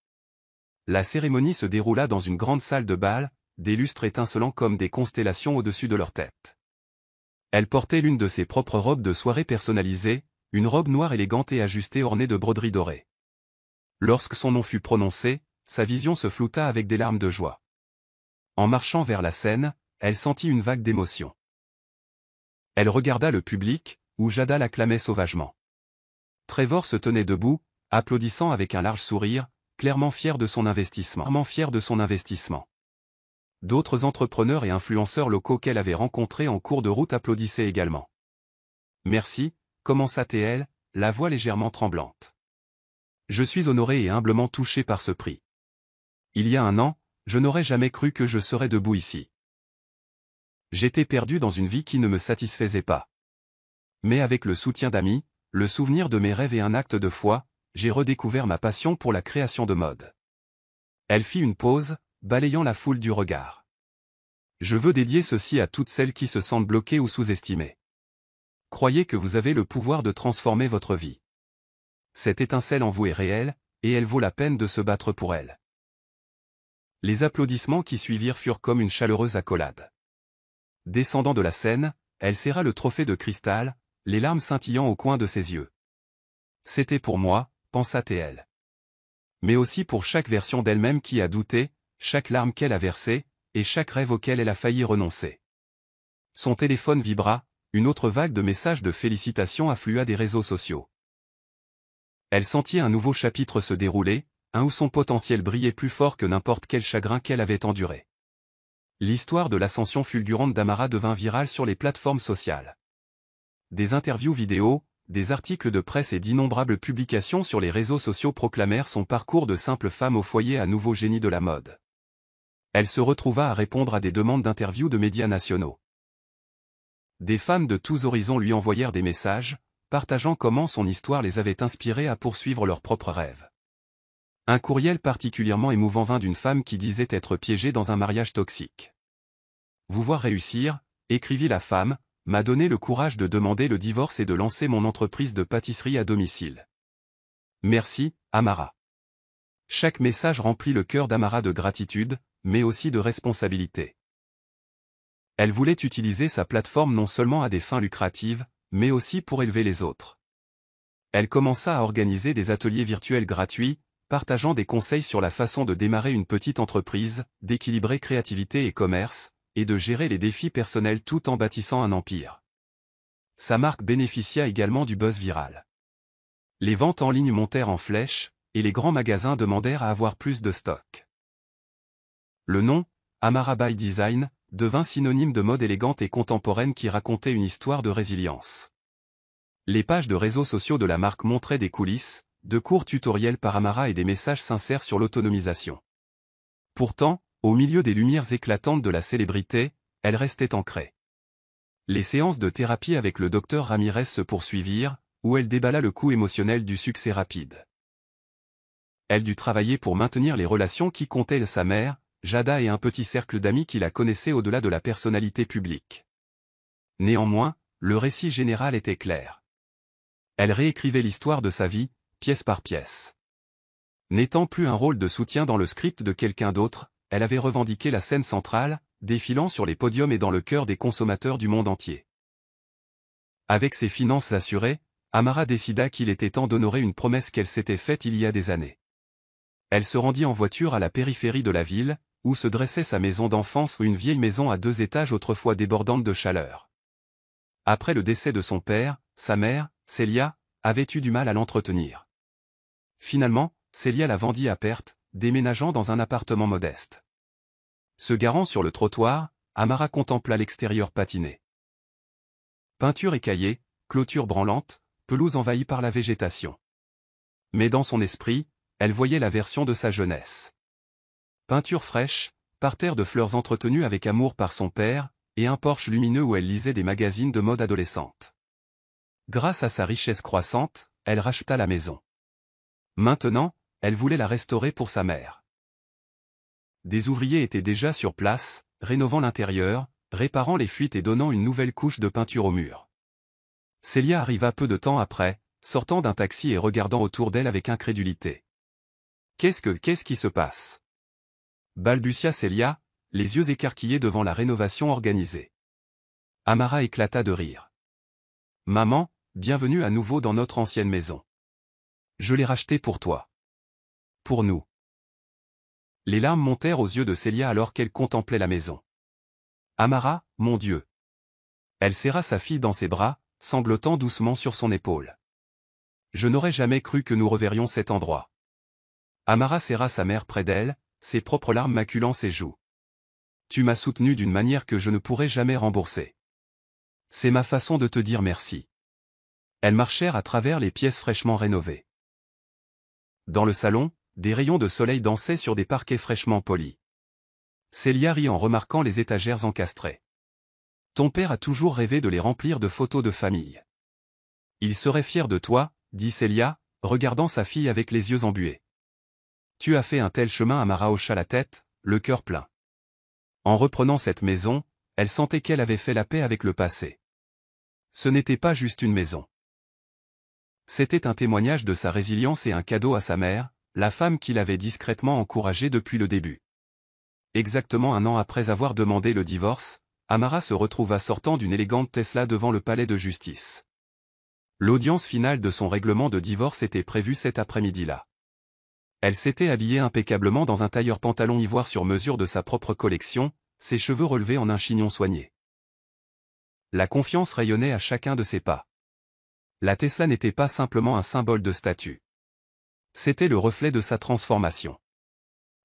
La cérémonie se déroula dans une grande salle de bal, des lustres étincelants comme des constellations au-dessus de leur tête. Elle portait l'une de ses propres robes de soirée personnalisée, une robe noire élégante et ajustée ornée de broderies dorées. Lorsque son nom fut prononcé, sa vision se flouta avec des larmes de joie. En marchant vers la scène, elle sentit une vague d'émotion. Elle regarda le public, où Jada l'acclamait sauvagement. Trevor se tenait debout, applaudissant avec un large sourire, clairement fier de son investissement. D'autres entrepreneurs et influenceurs locaux qu'elle avait rencontrés en cours de route applaudissaient également. « Merci », commença-t-elle, la voix légèrement tremblante. « Je suis honoré et humblement touché par ce prix. Il y a un an, je n'aurais jamais cru que je serais debout ici. J'étais perdu dans une vie qui ne me satisfaisait pas. Mais avec le soutien d'amis, le souvenir de mes rêves et un acte de foi, j'ai redécouvert ma passion pour la création de mode. » Elle fit une pause, balayant la foule du regard. « Je veux dédier ceci à toutes celles qui se sentent bloquées ou sous-estimées. Croyez que vous avez le pouvoir de transformer votre vie. Cette étincelle en vous est réelle, et elle vaut la peine de se battre pour elle. » Les applaudissements qui suivirent furent comme une chaleureuse accolade. Descendant de la scène, elle serra le trophée de cristal, les larmes scintillant au coin de ses yeux. « C'était pour moi », pensa-t-elle. Mais aussi pour chaque version d'elle-même qui a douté, chaque larme qu'elle a versée, et chaque rêve auquel elle a failli renoncer. Son téléphone vibra, une autre vague de messages de félicitations afflua des réseaux sociaux. Elle sentit un nouveau chapitre se dérouler, un où son potentiel brillait plus fort que n'importe quel chagrin qu'elle avait enduré. L'histoire de l'ascension fulgurante d'Amara devint virale sur les plateformes sociales. Des interviews vidéo, des articles de presse et d'innombrables publications sur les réseaux sociaux proclamèrent son parcours de simple femme au foyer à nouveau génie de la mode. Elle se retrouva à répondre à des demandes d'interviews de médias nationaux. Des femmes de tous horizons lui envoyèrent des messages, partageant comment son histoire les avait inspirées à poursuivre leurs propres rêves. Un courriel particulièrement émouvant vint d'une femme qui disait être piégée dans un mariage toxique. « Vous voir réussir, » écrivit la femme, « m'a donné le courage de demander le divorce et de lancer mon entreprise de pâtisserie à domicile. Merci, Amara. » Chaque message remplit le cœur d'Amara de gratitude, mais aussi de responsabilité. Elle voulait utiliser sa plateforme non seulement à des fins lucratives, mais aussi pour élever les autres. Elle commença à organiser des ateliers virtuels gratuits, partageant des conseils sur la façon de démarrer une petite entreprise, d'équilibrer créativité et commerce, et de gérer les défis personnels tout en bâtissant un empire. Sa marque bénéficia également du buzz viral. Les ventes en ligne montèrent en flèche, et les grands magasins demandèrent à avoir plus de stock. Le nom, Amara by Design, devint synonyme de mode élégante et contemporaine qui racontait une histoire de résilience. Les pages de réseaux sociaux de la marque montraient des coulisses, de courts tutoriels par Amara et des messages sincères sur l'autonomisation. Pourtant, au milieu des lumières éclatantes de la célébrité, elle restait ancrée. Les séances de thérapie avec le docteur Ramirez se poursuivirent, où elle déballa le coup émotionnel du succès rapide. Elle dut travailler pour maintenir les relations qui comptaient sa mère, Jada et un petit cercle d'amis qui la connaissaient au-delà de la personnalité publique. Néanmoins, le récit général était clair. Elle réécrivait l'histoire de sa vie, pièce par pièce. N'étant plus un rôle de soutien dans le script de quelqu'un d'autre, elle avait revendiqué la scène centrale, défilant sur les podiums et dans le cœur des consommateurs du monde entier. Avec ses finances assurées, Amara décida qu'il était temps d'honorer une promesse qu'elle s'était faite il y a des années. Elle se rendit en voiture à la périphérie de la ville, où se dressait sa maison d'enfance, une vieille maison à 2 étages autrefois débordante de chaleur. Après le décès de son père, sa mère, Célia, avait eu du mal à l'entretenir. Finalement, Célia la vendit à perte, déménageant dans un appartement modeste. Se garant sur le trottoir, Amara contempla l'extérieur patiné. Peinture écaillée, clôture branlante, pelouse envahie par la végétation. Mais dans son esprit, elle voyait la version de sa jeunesse. Peinture fraîche, parterre de fleurs entretenues avec amour par son père, et un porche lumineux où elle lisait des magazines de mode adolescente. Grâce à sa richesse croissante, elle racheta la maison. Maintenant, elle voulait la restaurer pour sa mère. Des ouvriers étaient déjà sur place, rénovant l'intérieur, réparant les fuites et donnant une nouvelle couche de peinture au mur. Célia arriva peu de temps après, sortant d'un taxi et regardant autour d'elle avec incrédulité. Qu'est-ce qui se passe? Balbutia Célia, les yeux écarquillés devant la rénovation organisée. Amara éclata de rire. Maman, bienvenue à nouveau dans notre ancienne maison. Je l'ai rachetée pour toi. Pour nous. Les larmes montèrent aux yeux de Célia alors qu'elle contemplait la maison. Amara, mon Dieu. Elle serra sa fille dans ses bras, sanglotant doucement sur son épaule. Je n'aurais jamais cru que nous reverrions cet endroit. Amara serra sa mère près d'elle, ses propres larmes maculant ses joues. Tu m'as soutenu d'une manière que je ne pourrai jamais rembourser. C'est ma façon de te dire merci. Elles marchèrent à travers les pièces fraîchement rénovées. Dans le salon, des rayons de soleil dansaient sur des parquets fraîchement polis. Célia rit en remarquant les étagères encastrées. Ton père a toujours rêvé de les remplir de photos de famille. Il serait fier de toi, dit Célia, regardant sa fille avec les yeux embués. Tu as fait un tel chemin. Amara hocha la tête, le cœur plein. En reprenant cette maison, elle sentait qu'elle avait fait la paix avec le passé. Ce n'était pas juste une maison. C'était un témoignage de sa résilience et un cadeau à sa mère, la femme qui l'avait discrètement encouragée depuis le début. Exactement 1 an après avoir demandé le divorce, Amara se retrouva sortant d'une élégante Tesla devant le palais de justice. L'audience finale de son règlement de divorce était prévue cet après-midi-là. Elle s'était habillée impeccablement dans un tailleur pantalon ivoire sur mesure de sa propre collection, ses cheveux relevés en un chignon soigné. La confiance rayonnait à chacun de ses pas. La Tesla n'était pas simplement un symbole de statut. C'était le reflet de sa transformation.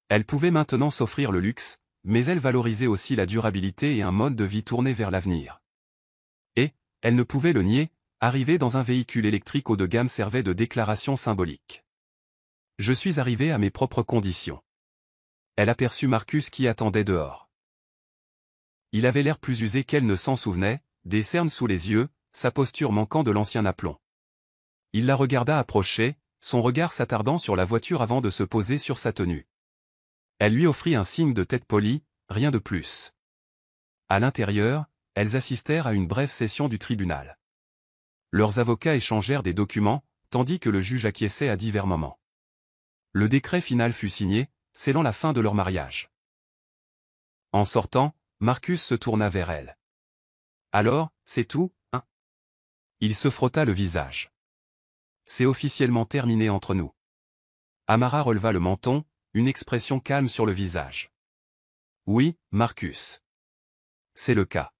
Elle pouvait maintenant s'offrir le luxe, mais elle valorisait aussi la durabilité et un mode de vie tourné vers l'avenir. Et, elle ne pouvait le nier, arriver dans un véhicule électrique haut de gamme servait de déclaration symbolique. Je suis arrivé à mes propres conditions. Elle aperçut Marcus qui attendait dehors. Il avait l'air plus usé qu'elle ne s'en souvenait, des cernes sous les yeux, sa posture manquant de l'ancien aplomb. Il la regarda approcher, son regard s'attardant sur la voiture avant de se poser sur sa tenue. Elle lui offrit un signe de tête poli, rien de plus. À l'intérieur, elles assistèrent à une brève session du tribunal. Leurs avocats échangèrent des documents, tandis que le juge acquiesçait à divers moments. Le décret final fut signé, scellant la fin de leur mariage. En sortant, Marcus se tourna vers elle. Alors, c'est tout, hein? Il se frotta le visage. C'est officiellement terminé entre nous. Amara releva le menton, une expression calme sur le visage. Oui, Marcus. C'est le cas.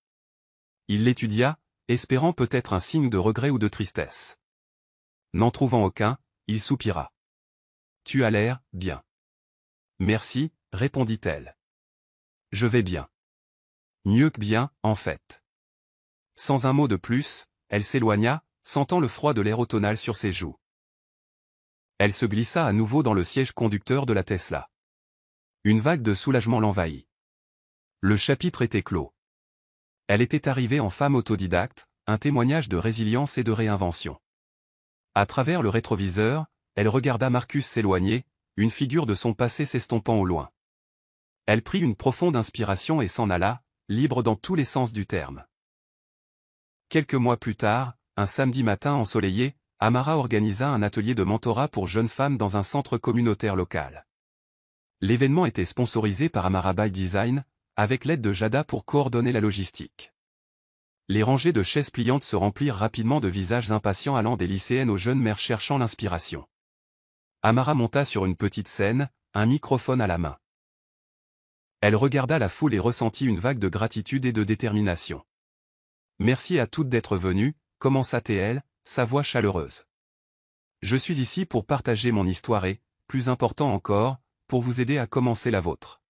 Il l'étudia, espérant peut-être un signe de regret ou de tristesse. N'en trouvant aucun, il soupira. Tu as l'air bien. Merci, répondit-elle. Je vais bien. Mieux que bien, en fait. Sans un mot de plus, elle s'éloigna, sentant le froid de l'air automnal sur ses joues. Elle se glissa à nouveau dans le siège conducteur de la Tesla. Une vague de soulagement l'envahit. Le chapitre était clos. Elle était arrivée en femme autodidacte, un témoignage de résilience et de réinvention. À travers le rétroviseur, elle regarda Marcus s'éloigner, une figure de son passé s'estompant au loin. Elle prit une profonde inspiration et s'en alla, libre dans tous les sens du terme. Quelques mois plus tard, un samedi matin ensoleillé, Amara organisa un atelier de mentorat pour jeunes femmes dans un centre communautaire local. L'événement était sponsorisé par Amara by Design, avec l'aide de Jada pour coordonner la logistique. Les rangées de chaises pliantes se remplirent rapidement de visages impatients allant des lycéennes aux jeunes mères cherchant l'inspiration. Amara monta sur une petite scène, un microphone à la main. Elle regarda la foule et ressentit une vague de gratitude et de détermination. « Merci à toutes d'être venues », commença-t-elle, sa voix chaleureuse. « Je suis ici pour partager mon histoire et, plus important encore, pour vous aider à commencer la vôtre. »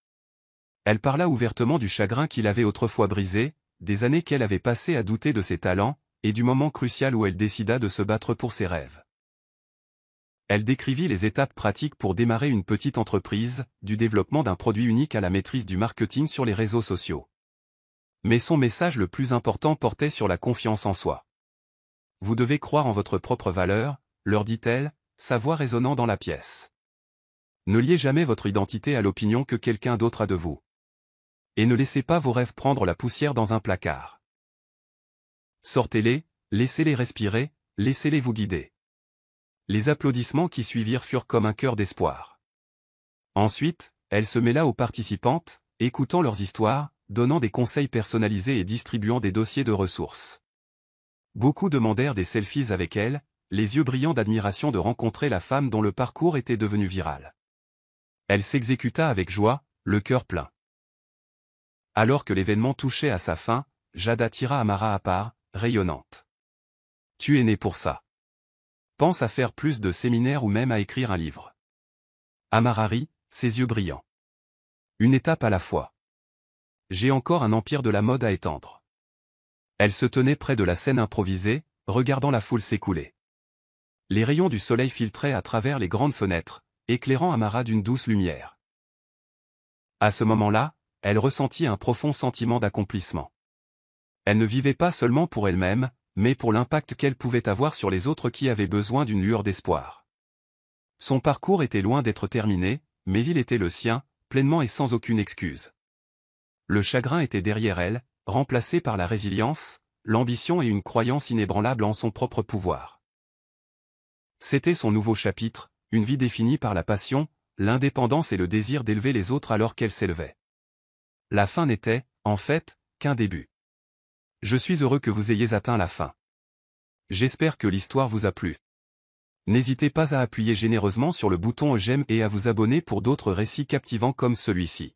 Elle parla ouvertement du chagrin qui l'avait autrefois brisé, des années qu'elle avait passées à douter de ses talents, et du moment crucial où elle décida de se battre pour ses rêves. Elle décrivit les étapes pratiques pour démarrer une petite entreprise, du développement d'un produit unique à la maîtrise du marketing sur les réseaux sociaux. Mais son message le plus important portait sur la confiance en soi. « Vous devez croire en votre propre valeur », leur dit-elle, sa voix résonnant dans la pièce. Ne liez jamais votre identité à l'opinion que quelqu'un d'autre a de vous. Et ne laissez pas vos rêves prendre la poussière dans un placard. Sortez-les, laissez-les respirer, laissez-les vous guider. Les applaudissements qui suivirent furent comme un chœur d'espoir. Ensuite, elle se mêla aux participantes, écoutant leurs histoires, donnant des conseils personnalisés et distribuant des dossiers de ressources. Beaucoup demandèrent des selfies avec elle, les yeux brillants d'admiration de rencontrer la femme dont le parcours était devenu viral. Elle s'exécuta avec joie, le cœur plein. Alors que l'événement touchait à sa fin, Jada tira Amara à part, rayonnante. « Tu es née pour ça. Pense à faire plus de séminaires ou même à écrire un livre. » Amara rit, ses yeux brillants. Une étape à la fois. J'ai encore un empire de la mode à étendre. Elle se tenait près de la scène improvisée, regardant la foule s'écouler. Les rayons du soleil filtraient à travers les grandes fenêtres, éclairant Amara d'une douce lumière. À ce moment-là, elle ressentit un profond sentiment d'accomplissement. Elle ne vivait pas seulement pour elle-même, mais pour l'impact qu'elle pouvait avoir sur les autres qui avaient besoin d'une lueur d'espoir. Son parcours était loin d'être terminé, mais il était le sien, pleinement et sans aucune excuse. Le chagrin était derrière elle, remplacé par la résilience, l'ambition et une croyance inébranlable en son propre pouvoir. C'était son nouveau chapitre, une vie définie par la passion, l'indépendance et le désir d'élever les autres alors qu'elle s'élevait. La fin n'était, en fait, qu'un début. Je suis heureux que vous ayez atteint la fin. J'espère que l'histoire vous a plu. N'hésitez pas à appuyer généreusement sur le bouton j'aime et à vous abonner pour d'autres récits captivants comme celui-ci.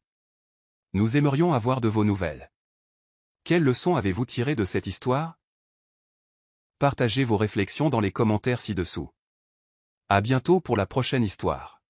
Nous aimerions avoir de vos nouvelles. Quelles leçons avez-vous tirées de cette histoire? Partagez vos réflexions dans les commentaires ci-dessous. À bientôt pour la prochaine histoire.